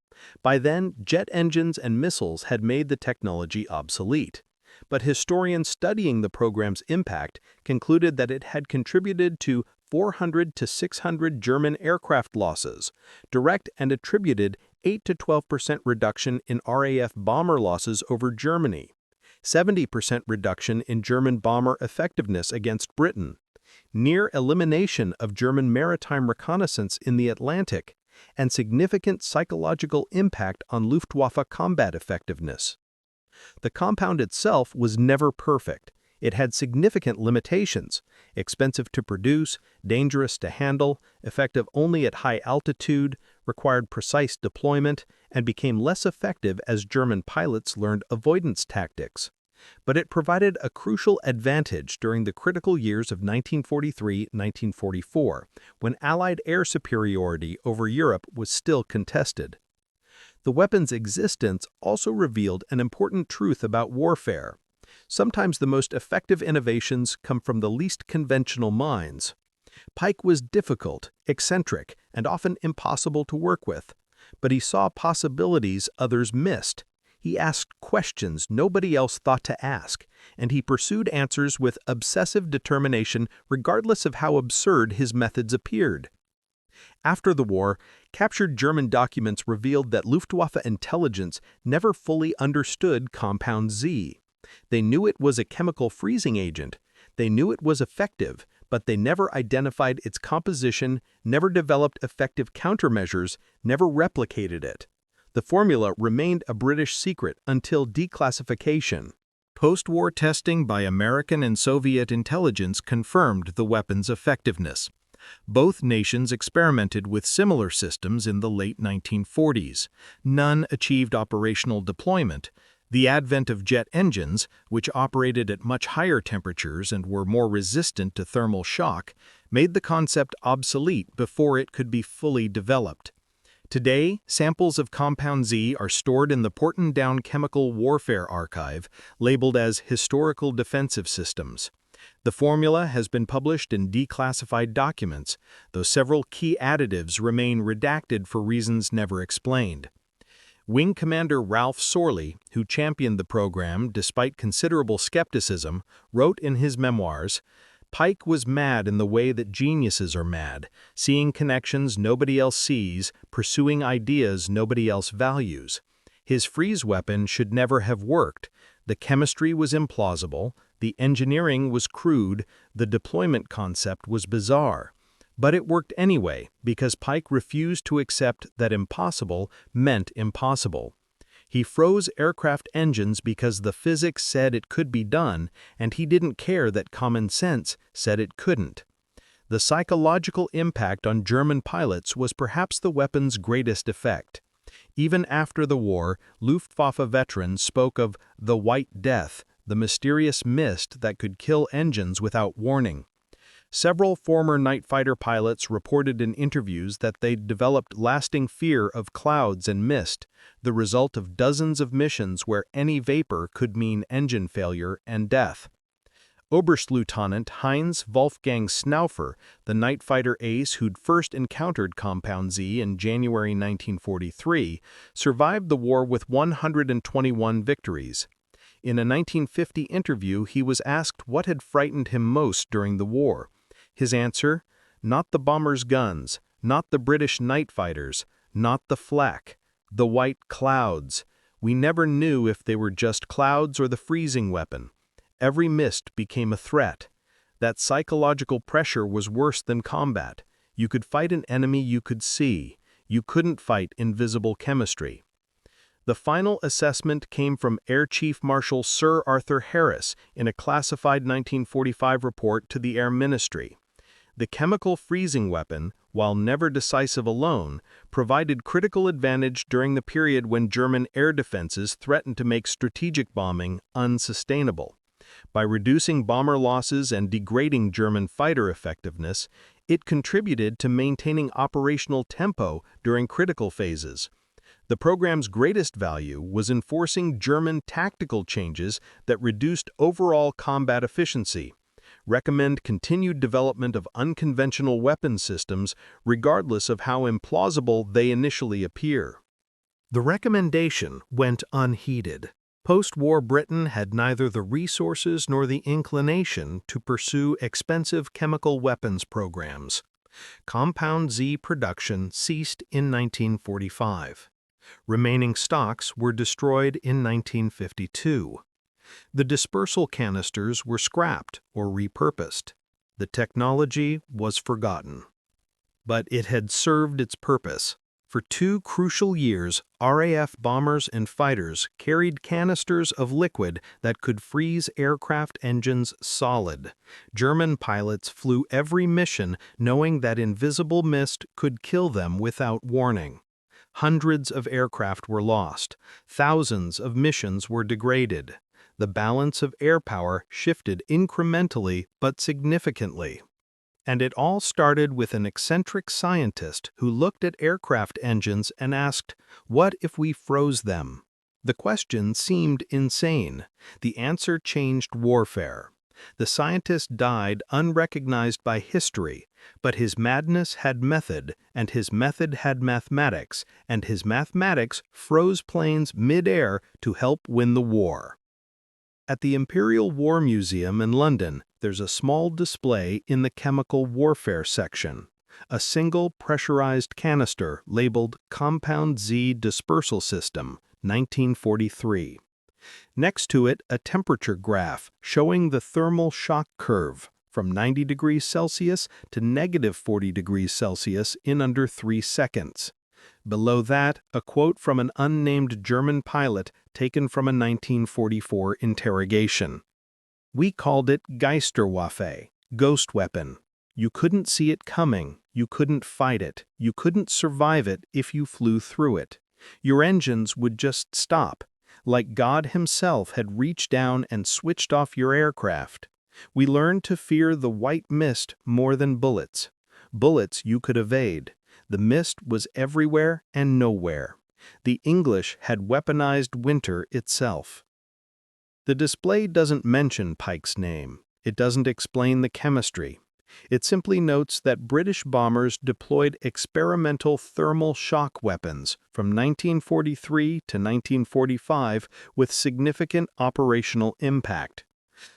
By then, jet engines and missiles had made the technology obsolete. But historians studying the program's impact concluded that it had contributed to 400 to 600 German aircraft losses, direct and attributed 8 to 12% reduction in RAF bomber losses over Germany, 70% reduction in German bomber effectiveness against Britain, near elimination of German maritime reconnaissance in the Atlantic, and significant psychological impact on Luftwaffe combat effectiveness. The compound itself was never perfect. It had significant limitations: expensive to produce, dangerous to handle, effective only at high altitude, required precise deployment, and became less effective as German pilots learned avoidance tactics. But it provided a crucial advantage during the critical years of 1943-1944, when Allied air superiority over Europe was still contested. The weapon's existence also revealed an important truth about warfare. Sometimes the most effective innovations come from the least conventional minds. Pike was difficult, eccentric, and often impossible to work with, but he saw possibilities others missed. He asked questions nobody else thought to ask, and he pursued answers with obsessive determination regardless of how absurd his methods appeared. After the war, captured German documents revealed that Luftwaffe intelligence never fully understood Compound Z. They knew it was a chemical freezing agent. They knew it was effective, but they never identified its composition, never developed effective countermeasures, never replicated it. The formula remained a British secret until declassification. Post-war testing by American and Soviet intelligence confirmed the weapon's effectiveness. Both nations experimented with similar systems in the late 1940s. None achieved operational deployment. The advent of jet engines, which operated at much higher temperatures and were more resistant to thermal shock, made the concept obsolete before it could be fully developed. Today, samples of Compound Z are stored in the Porton-Down Chemical Warfare Archive, labeled as Historical Defensive Systems. The formula has been published in declassified documents, though several key additives remain redacted for reasons never explained. Wing Commander Ralph Sorley, who championed the program despite considerable skepticism, wrote in his memoirs, "Pike was mad in the way that geniuses are mad, seeing connections nobody else sees, pursuing ideas nobody else values. His freeze weapon should never have worked. The chemistry was implausible, the engineering was crude, the deployment concept was bizarre. But it worked anyway because Pike refused to accept that impossible meant impossible. He froze aircraft engines because the physics said it could be done, and he didn't care that common sense said it couldn't." The psychological impact on German pilots was perhaps the weapon's greatest effect. Even after the war, Luftwaffe veterans spoke of the White Death, the mysterious mist that could kill engines without warning. Several former night fighter pilots reported in interviews that they'd developed lasting fear of clouds and mist, the result of dozens of missions where any vapor could mean engine failure and death. Oberstleutnant Heinz Wolfgang Snaufer, the night fighter ace who'd first encountered Compound Z in January 1943, survived the war with 121 victories. In a 1950 interview, he was asked what had frightened him most during the war. His answer: "Not the bombers' guns, not the British night fighters, not the flak, the white clouds. We never knew if they were just clouds or the freezing weapon. Every mist became a threat. That psychological pressure was worse than combat. You could fight an enemy you could see. You couldn't fight invisible chemistry." The final assessment came from Air Chief Marshal Sir Arthur Harris in a classified 1945 report to the Air Ministry. The chemical freezing weapon, while never decisive alone, provided critical advantage during the period when German air defenses threatened to make strategic bombing unsustainable. By reducing bomber losses and degrading German fighter effectiveness, it contributed to maintaining operational tempo during critical phases. The program's greatest value was enforcing German tactical changes that reduced overall combat efficiency. Recommend continued development of unconventional weapon systems regardless of how implausible they initially appear. The recommendation went unheeded. Post-war Britain had neither the resources nor the inclination to pursue expensive chemical weapons programs. Compound Z production ceased in 1945. Remaining stocks were destroyed in 1952. The dispersal canisters were scrapped or repurposed. The technology was forgotten. But it had served its purpose. For 2 crucial years, RAF bombers and fighters carried canisters of liquid that could freeze aircraft engines solid. German pilots flew every mission knowing that invisible mist could kill them without warning. Hundreds of aircraft were lost. Thousands of missions were degraded. The balance of air power shifted incrementally but significantly. And it all started with an eccentric scientist who looked at aircraft engines and asked, "What if we froze them?" The question seemed insane. The answer changed warfare. The scientist died unrecognized by history, but his madness had method, and his method had mathematics, and his mathematics froze planes mid-air to help win the war. At the Imperial War Museum in London, there's a small display in the chemical warfare section. A single pressurized canister labeled Compound Z Dispersal System, 1943. Next to it, a temperature graph showing the thermal shock curve from 90 degrees Celsius to -40 degrees Celsius in under 3 seconds. Below that, a quote from an unnamed German pilot taken from a 1944 interrogation. "We called it Geisterwaffe, ghost weapon. You couldn't see it coming, you couldn't fight it, you couldn't survive it if you flew through it. Your engines would just stop, like God himself had reached down and switched off your aircraft. We learned to fear the white mist more than bullets. Bullets you could evade. The mist was everywhere and nowhere. The English had weaponized winter itself." The display doesn't mention Pike's name. It doesn't explain the chemistry. It simply notes that British bombers deployed experimental thermal shock weapons from 1943 to 1945 with significant operational impact.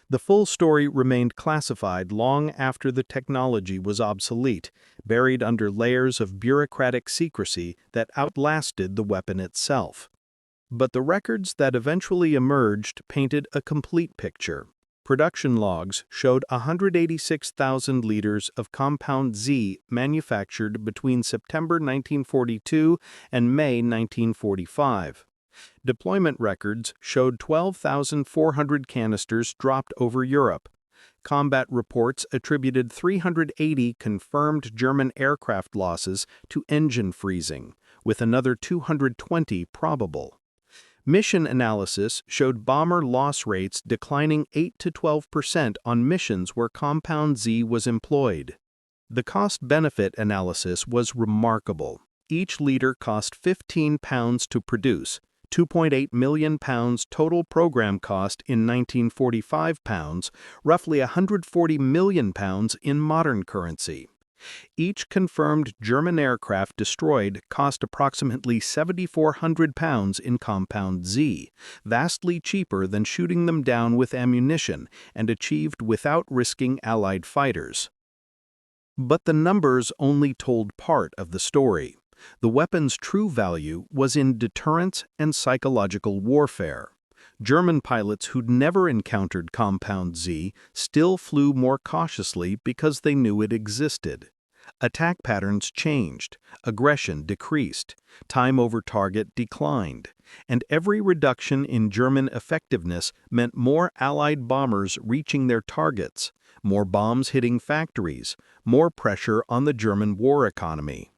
The full story remained classified long after the technology was obsolete, buried under layers of bureaucratic secrecy that outlasted the weapon itself. But the records that eventually emerged painted a complete picture. Production logs showed 186,000 liters of Compound Z manufactured between September 1942 and May 1945. Deployment records showed 12,400 canisters dropped over Europe. Combat reports attributed 380 confirmed German aircraft losses to engine freezing, with another 220 probable. Mission analysis showed bomber loss rates declining 8 to 12% on missions where Compound Z was employed. The cost-benefit analysis was remarkable. Each liter cost £15 to produce, £2.8 million total program cost in 1945 pounds, roughly £140 million in modern currency. Each confirmed German aircraft destroyed cost approximately £7,400 in Compound Z, vastly cheaper than shooting them down with ammunition and achieved without risking Allied fighters. But the numbers only told part of the story. The weapon's true value was in deterrence and psychological warfare. German pilots who'd never encountered Compound Z still flew more cautiously because they knew it existed. Attack patterns changed, aggression decreased, time over target declined, and every reduction in German effectiveness meant more Allied bombers reaching their targets, more bombs hitting factories, more pressure on the German war economy.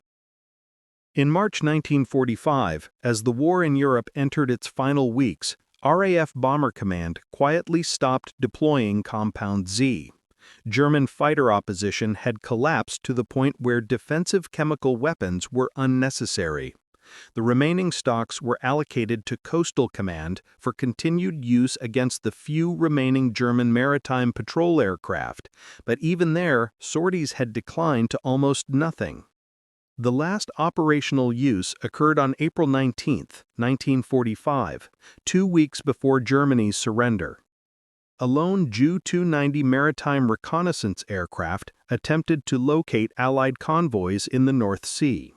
In March 1945, as the war in Europe entered its final weeks, RAF Bomber Command quietly stopped deploying Compound Z. German fighter opposition had collapsed to the point where defensive chemical weapons were unnecessary. The remaining stocks were allocated to Coastal Command for continued use against the few remaining German maritime patrol aircraft, but even there, sorties had declined to almost nothing. The last operational use occurred on April 19, 1945, 2 weeks before Germany's surrender. A lone Ju-290 maritime reconnaissance aircraft attempted to locate Allied convoys in the North Sea.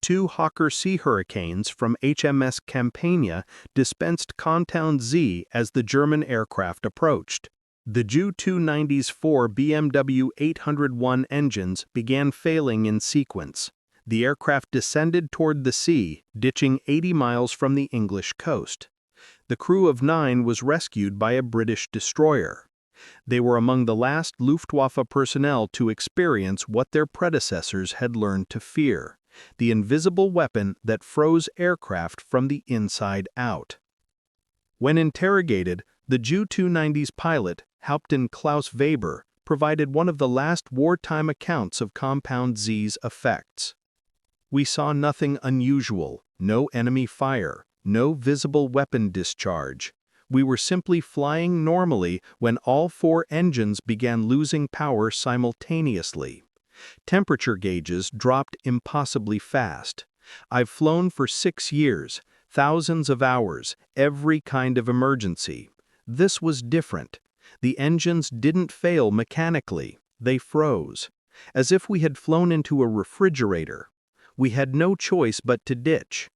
2 Hawker Sea Hurricanes from HMS Campania dispensed Compound Z as the German aircraft approached. The Ju-290's 4 BMW 801 engines began failing in sequence. The aircraft descended toward the sea, ditching 80 miles from the English coast. The crew of 9 was rescued by a British destroyer. They were among the last Luftwaffe personnel to experience what their predecessors had learned to fear: the invisible weapon that froze aircraft from the inside out. When interrogated, the Ju-290's pilot, Hauptmann Klaus Weber, provided one of the last wartime accounts of Compound Z's effects. "We saw nothing unusual, no enemy fire, no visible weapon discharge. We were simply flying normally when all 4 engines began losing power simultaneously. Temperature gauges dropped impossibly fast. I've flown for 6 years, thousands of hours, every kind of emergency. This was different. The engines didn't fail mechanically, they froze, as if we had flown into a refrigerator. We had no choice but to ditch.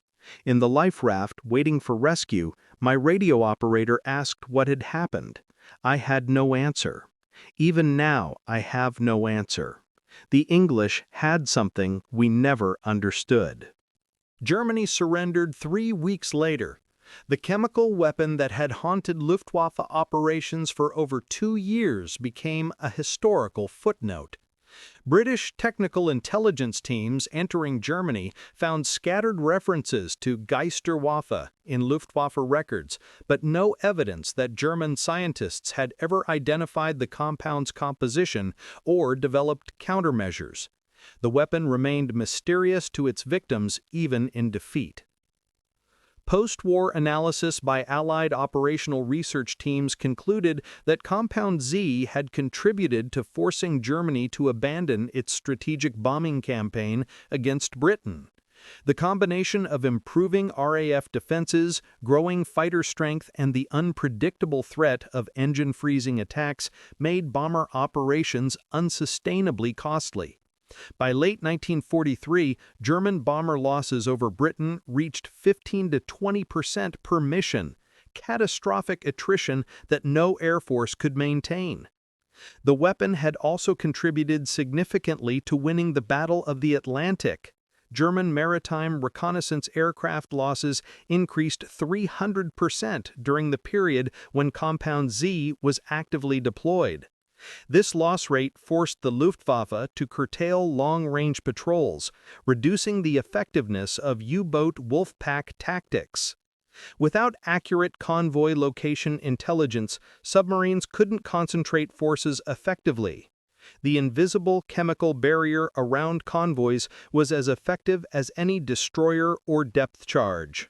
In the life raft waiting for rescue, my radio operator asked what had happened. I had no answer. Even now, I have no answer. The English had something we never understood." Germany surrendered 3 weeks later. The chemical weapon that had haunted Luftwaffe operations for over 2 years became a historical footnote. British technical intelligence teams entering Germany found scattered references to Geisterwaffe in Luftwaffe records, but no evidence that German scientists had ever identified the compound's composition or developed countermeasures. The weapon remained mysterious to its victims even in defeat. Post-war analysis by Allied operational research teams concluded that Compound Z had contributed to forcing Germany to abandon its strategic bombing campaign against Britain. The combination of improving RAF defenses, growing fighter strength, and the unpredictable threat of engine-freezing attacks made bomber operations unsustainably costly. By late 1943, German bomber losses over Britain reached 15 to 20% per mission, catastrophic attrition that no air force could maintain. The weapon had also contributed significantly to winning the Battle of the Atlantic. German maritime reconnaissance aircraft losses increased 300% during the period when Compound Z was actively deployed. This loss rate forced the Luftwaffe to curtail long-range patrols, reducing the effectiveness of U-boat Wolfpack tactics. Without accurate convoy location intelligence, submarines couldn't concentrate forces effectively. The invisible chemical barrier around convoys was as effective as any destroyer or depth charge.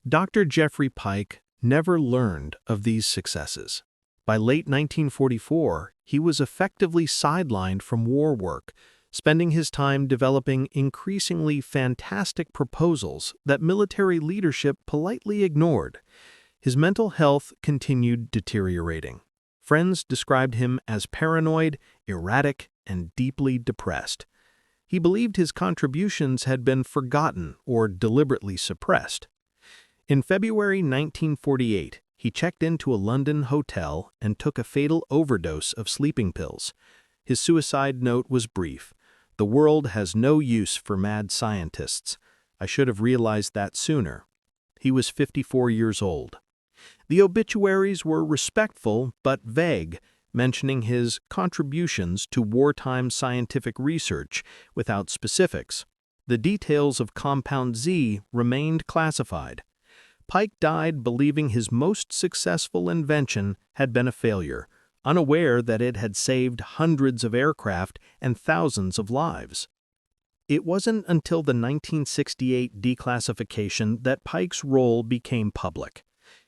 Dr. Jeffrey Pike never learned of these successes. By late 1944, he was effectively sidelined from war work, spending his time developing increasingly fantastic proposals that military leadership politely ignored. His mental health continued deteriorating. Friends described him as paranoid, erratic, and deeply depressed. He believed his contributions had been forgotten or deliberately suppressed. In February 1948, he checked into a London hotel and took a fatal overdose of sleeping pills. His suicide note was brief. "The world has no use for mad scientists. I should have realized that sooner." He was 54 years old. The obituaries were respectful but vague, mentioning his contributions to wartime scientific research without specifics. The details of Compound Z remained classified. Pike died believing his most successful invention had been a failure, unaware that it had saved hundreds of aircraft and thousands of lives. It wasn't until the 1968 declassification that Pike's role became public.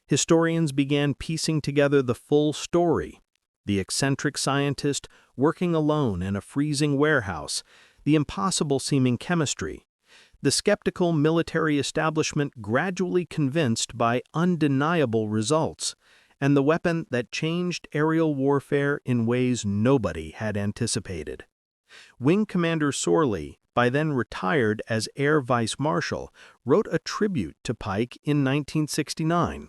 Historians began piecing together the full story: the eccentric scientist working alone in a freezing warehouse, the impossible-seeming chemistry, the skeptical military establishment gradually convinced by undeniable results, and the weapon that changed aerial warfare in ways nobody had anticipated. Wing Commander Sorley, by then retired as Air Vice Marshal, wrote a tribute to Pike in 1969.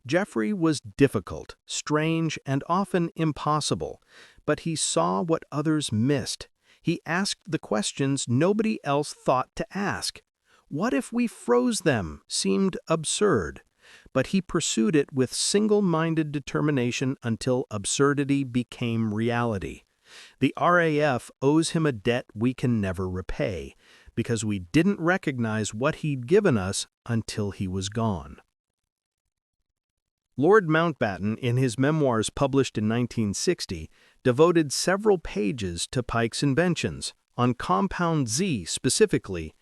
Jeffrey was difficult, strange, and often impossible, but he saw what others missed. He asked the questions nobody else thought to ask. What if we froze them? Seemed absurd. But he pursued it with single-minded determination until absurdity became reality. The RAF owes him a debt we can never repay, because we didn't recognize what he'd given us until he was gone. Lord Mountbatten, in his memoirs published in 1960, devoted several pages to Pike's inventions. On Compound Z specifically,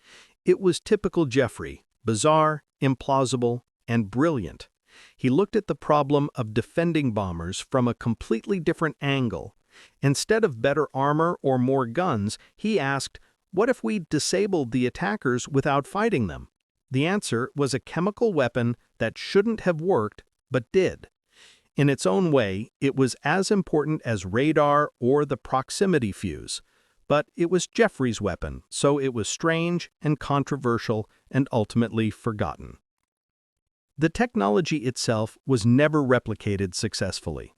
it was typical Jeffrey, bizarre, implausible, and brilliant. He looked at the problem of defending bombers from a completely different angle. Instead of better armor or more guns, he asked, what if we disabled the attackers without fighting them? The answer was a chemical weapon that shouldn't have worked, but did. In its own way, it was as important as radar or the proximity fuse. But it was Jeffrey's weapon, so it was strange and controversial and ultimately forgotten. The technology itself was never replicated successfully.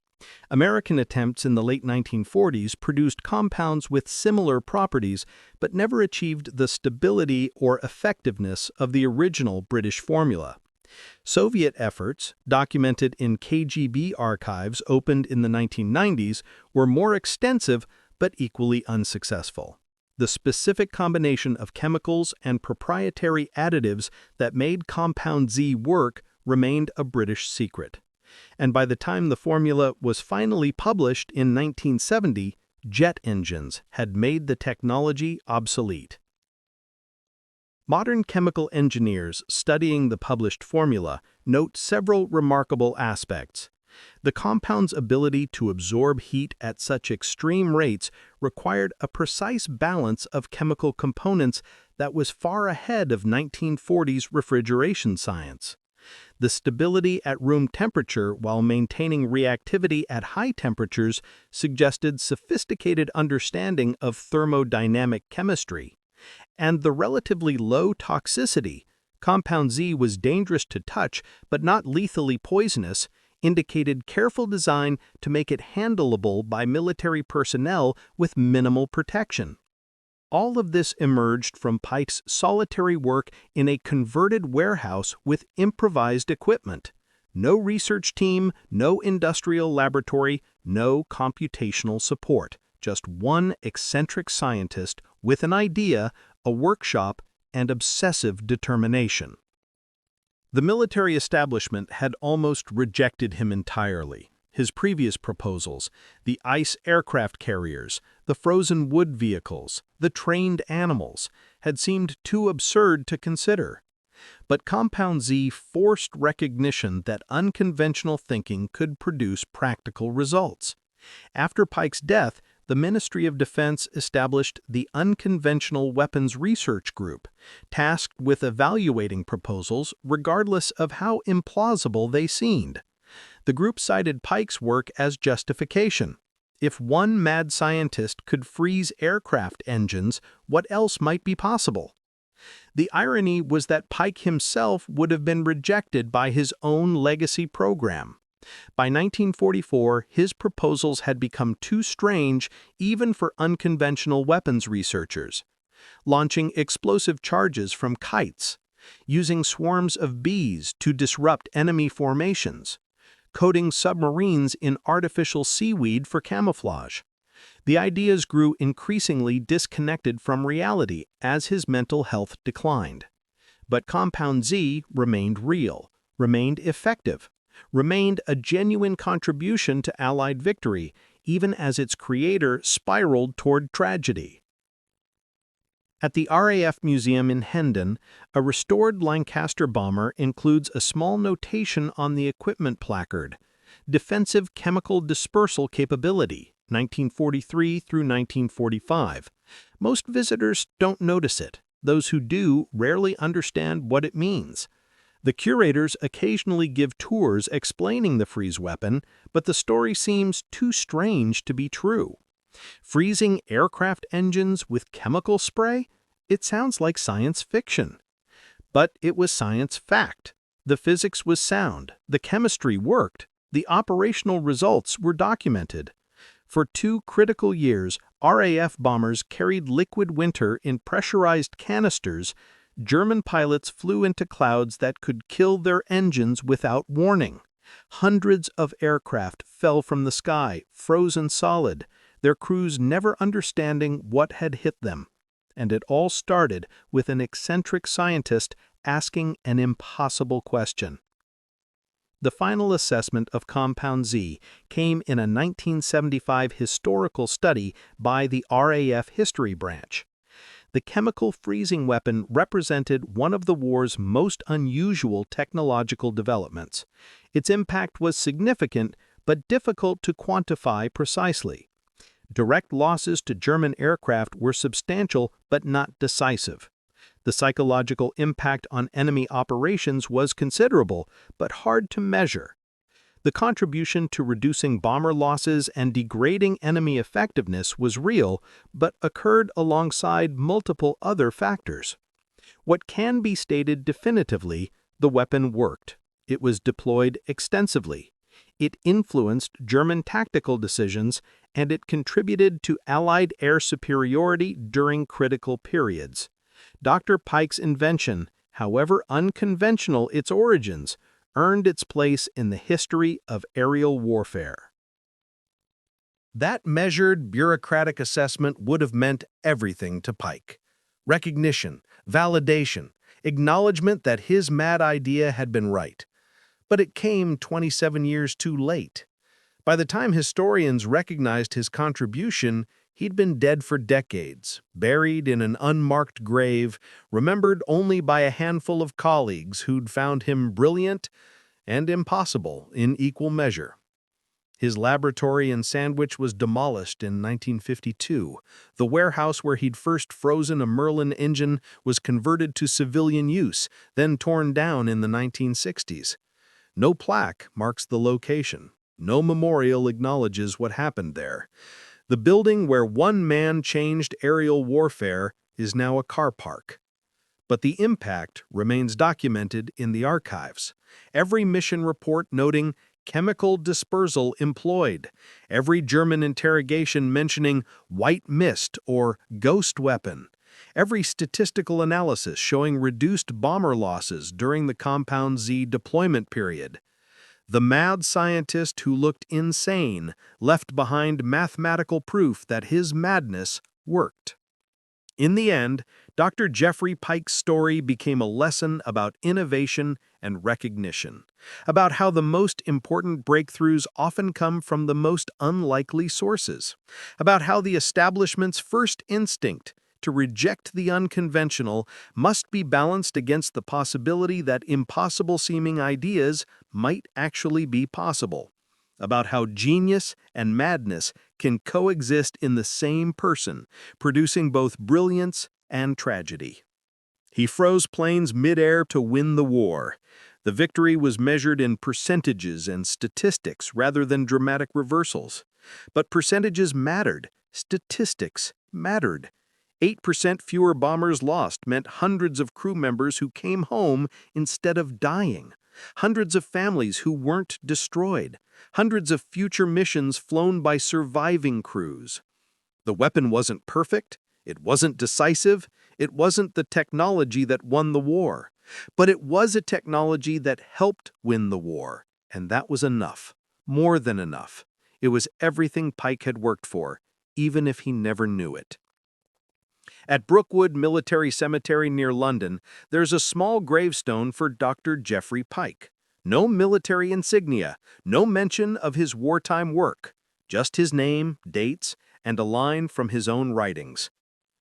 American attempts in the late 1940s produced compounds with similar properties, but never achieved the stability or effectiveness of the original British formula. Soviet efforts, documented in KGB archives opened in the 1990s, were more extensive but equally unsuccessful. The specific combination of chemicals and proprietary additives that made Compound Z work remained a British secret. And by the time the formula was finally published in 1970, jet engines had made the technology obsolete. Modern chemical engineers studying the published formula note several remarkable aspects. The compound's ability to absorb heat at such extreme rates required a precise balance of chemical components that was far ahead of 1940s refrigeration science. The stability at room temperature while maintaining reactivity at high temperatures suggested sophisticated understanding of thermodynamic chemistry. And the relatively low toxicity, Compound Z was dangerous to touch but not lethally poisonous, indicated careful design to make it handleable by military personnel with minimal protection. All of this emerged from Pike's solitary work in a converted warehouse with improvised equipment. No research team, no industrial laboratory, no computational support. Just one eccentric scientist with an idea, a workshop, and obsessive determination. The military establishment had almost rejected him entirely. His previous proposals, the ice aircraft carriers, the frozen wood vehicles, the trained animals, had seemed too absurd to consider. But Compound Z forced recognition that unconventional thinking could produce practical results. After Pike's death, the Ministry of Defense established the Unconventional Weapons Research Group, tasked with evaluating proposals regardless of how implausible they seemed. The group cited Pike's work as justification. If one mad scientist could freeze aircraft engines, what else might be possible? The irony was that Pike himself would have been rejected by his own legacy program. By 1944, his proposals had become too strange even for unconventional weapons researchers. Launching explosive charges from kites, using swarms of bees to disrupt enemy formations, coating submarines in artificial seaweed for camouflage. The ideas grew increasingly disconnected from reality as his mental health declined. But Compound Z remained real, remained effective, remained a genuine contribution to Allied victory, even as its creator spiraled toward tragedy. At the RAF Museum in Hendon, a restored Lancaster bomber includes a small notation on the equipment placard: Defensive Chemical Dispersal Capability, 1943 through 1945. Most visitors don't notice it. Those who do rarely understand what it means. The curators occasionally give tours explaining the freeze weapon, but the story seems too strange to be true. Freezing aircraft engines with chemical spray? It sounds like science fiction. But it was science fact. The physics was sound, the chemistry worked, the operational results were documented. For 2 critical years, RAF bombers carried liquid winter in pressurized canisters. German pilots flew into clouds that could kill their engines without warning. Hundreds of aircraft fell from the sky, frozen solid, their crews never understanding what had hit them. And it all started with an eccentric scientist asking an impossible question. The final assessment of Compound Z came in a 1975 historical study by the RAF History Branch. The chemical freezing weapon represented one of the war's most unusual technological developments. Its impact was significant, but difficult to quantify precisely. Direct losses to German aircraft were substantial but not decisive. The psychological impact on enemy operations was considerable, but hard to measure. The contribution to reducing bomber losses and degrading enemy effectiveness was real, but occurred alongside multiple other factors. What can be stated definitively: the weapon worked. It was deployed extensively. It influenced German tactical decisions, and it contributed to Allied air superiority during critical periods. Dr. Pike's invention, however unconventional its origins, earned its place in the history of aerial warfare. That measured, bureaucratic assessment would have meant everything to Pike. Recognition, validation, acknowledgement that his mad idea had been right. But it came 27 years too late. By the time historians recognized his contribution, he'd been dead for decades, buried in an unmarked grave, remembered only by a handful of colleagues who'd found him brilliant and impossible in equal measure. His laboratory in Sandwich was demolished in 1952. The warehouse where he'd first frozen a Merlin engine was converted to civilian use, then torn down in the 1960s. No plaque marks the location. No memorial acknowledges what happened there. The building where one man changed aerial warfare is now a car park. But the impact remains documented in the archives. Every mission report noting chemical dispersal employed, every German interrogation mentioning white mist or ghost weapon, every statistical analysis showing reduced bomber losses during the Compound Z deployment period. The mad scientist who looked insane left behind mathematical proof that his madness worked. In the end, Dr. Jeffrey Pike's story became a lesson about innovation and recognition, about how the most important breakthroughs often come from the most unlikely sources, about how the establishment's first instinct to reject the unconventional must be balanced against the possibility that impossible-seeming ideas might actually be possible, about how genius and madness can coexist in the same person, producing both brilliance and tragedy. He froze planes midair to win the war. The victory was measured in percentages and statistics rather than dramatic reversals. But percentages mattered. Statistics mattered. 8% fewer bombers lost meant hundreds of crew members who came home instead of dying. Hundreds of families who weren't destroyed. Hundreds of future missions flown by surviving crews. The weapon wasn't perfect. It wasn't decisive. It wasn't the technology that won the war. But it was a technology that helped win the war. And that was enough. More than enough. It was everything Pike had worked for, even if he never knew it. At Brookwood Military Cemetery near London, there's a small gravestone for Dr. Jeffrey Pike. No military insignia, no mention of his wartime work, just his name, dates, and a line from his own writings.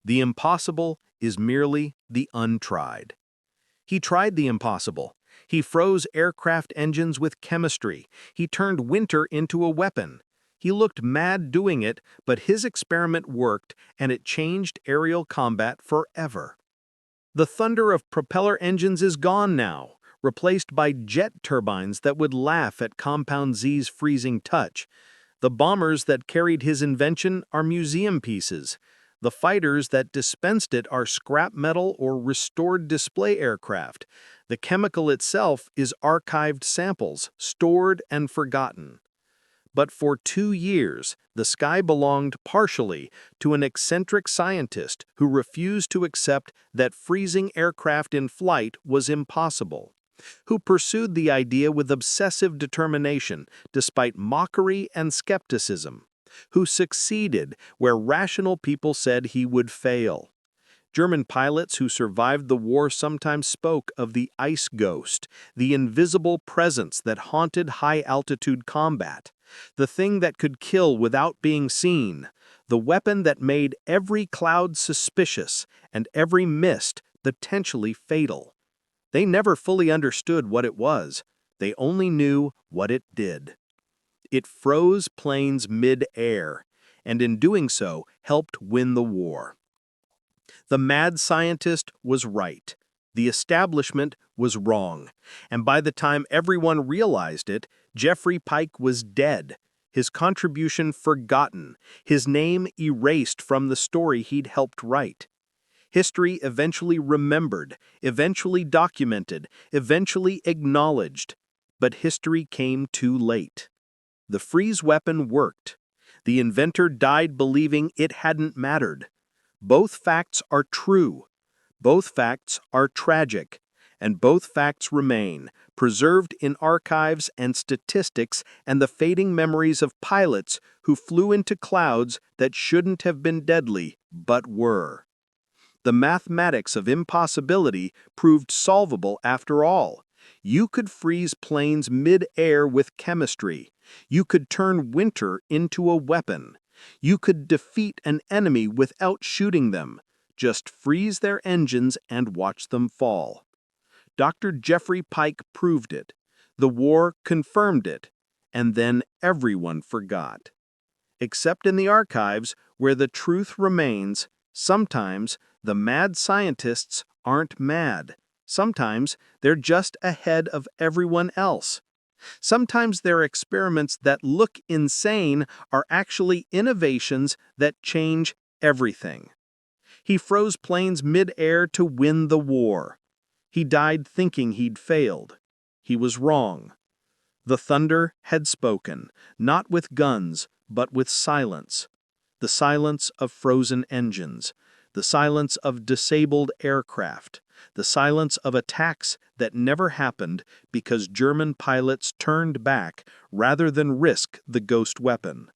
The impossible is merely the untried. He tried the impossible. He froze aircraft engines with chemistry. He turned winter into a weapon. He looked mad doing it, but his experiment worked, and it changed aerial combat forever. The thunder of propeller engines is gone now, replaced by jet turbines that would laugh at Compound Z's freezing touch. The bombers that carried his invention are museum pieces. The fighters that dispensed it are scrap metal or restored display aircraft. The chemical itself is archived samples, stored and forgotten. But for 2 years, the sky belonged partially to an eccentric scientist who refused to accept that freezing aircraft in flight was impossible, who pursued the idea with obsessive determination despite mockery and skepticism, who succeeded where rational people said he would fail. German pilots who survived the war sometimes spoke of the ice ghost, the invisible presence that haunted high-altitude combat, the thing that could kill without being seen, the weapon that made every cloud suspicious and every mist potentially fatal. They never fully understood what it was. They only knew what it did. It froze planes mid-air, and in doing so, helped win the war. The mad scientist was right. The establishment was wrong. And by the time everyone realized it, Jeffrey Pike was dead, his contribution forgotten, his name erased from the story he'd helped write. History eventually remembered, eventually documented, eventually acknowledged. But history came too late. The freeze weapon worked. The inventor died believing it hadn't mattered. Both facts are true. Both facts are tragic. And both facts remain, preserved in archives and statistics and the fading memories of pilots who flew into clouds that shouldn't have been deadly, but were. The mathematics of impossibility proved solvable after all. You could freeze planes mid-air with chemistry. You could turn winter into a weapon. You could defeat an enemy without shooting them. Just freeze their engines and watch them fall. Dr. Jeffrey Pike proved it. The war confirmed it. And then everyone forgot. Except in the archives, where the truth remains, sometimes the mad scientists aren't mad. Sometimes they're just ahead of everyone else. Sometimes their experiments that look insane are actually innovations that change everything. He froze planes mid-air to win the war. He died thinking he'd failed. He was wrong. The thunder had spoken, not with guns, but with silence. The silence of frozen engines, the silence of disabled aircraft, the silence of attacks that never happened because German pilots turned back rather than risk the ghost weapon.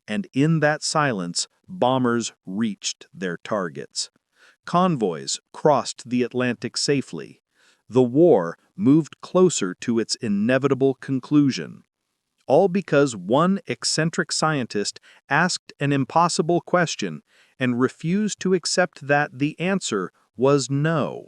And in that silence, bombers reached their targets. Convoys crossed the Atlantic safely. The war moved closer to its inevitable conclusion. All because one eccentric scientist asked an impossible question and refused to accept that the answer was no.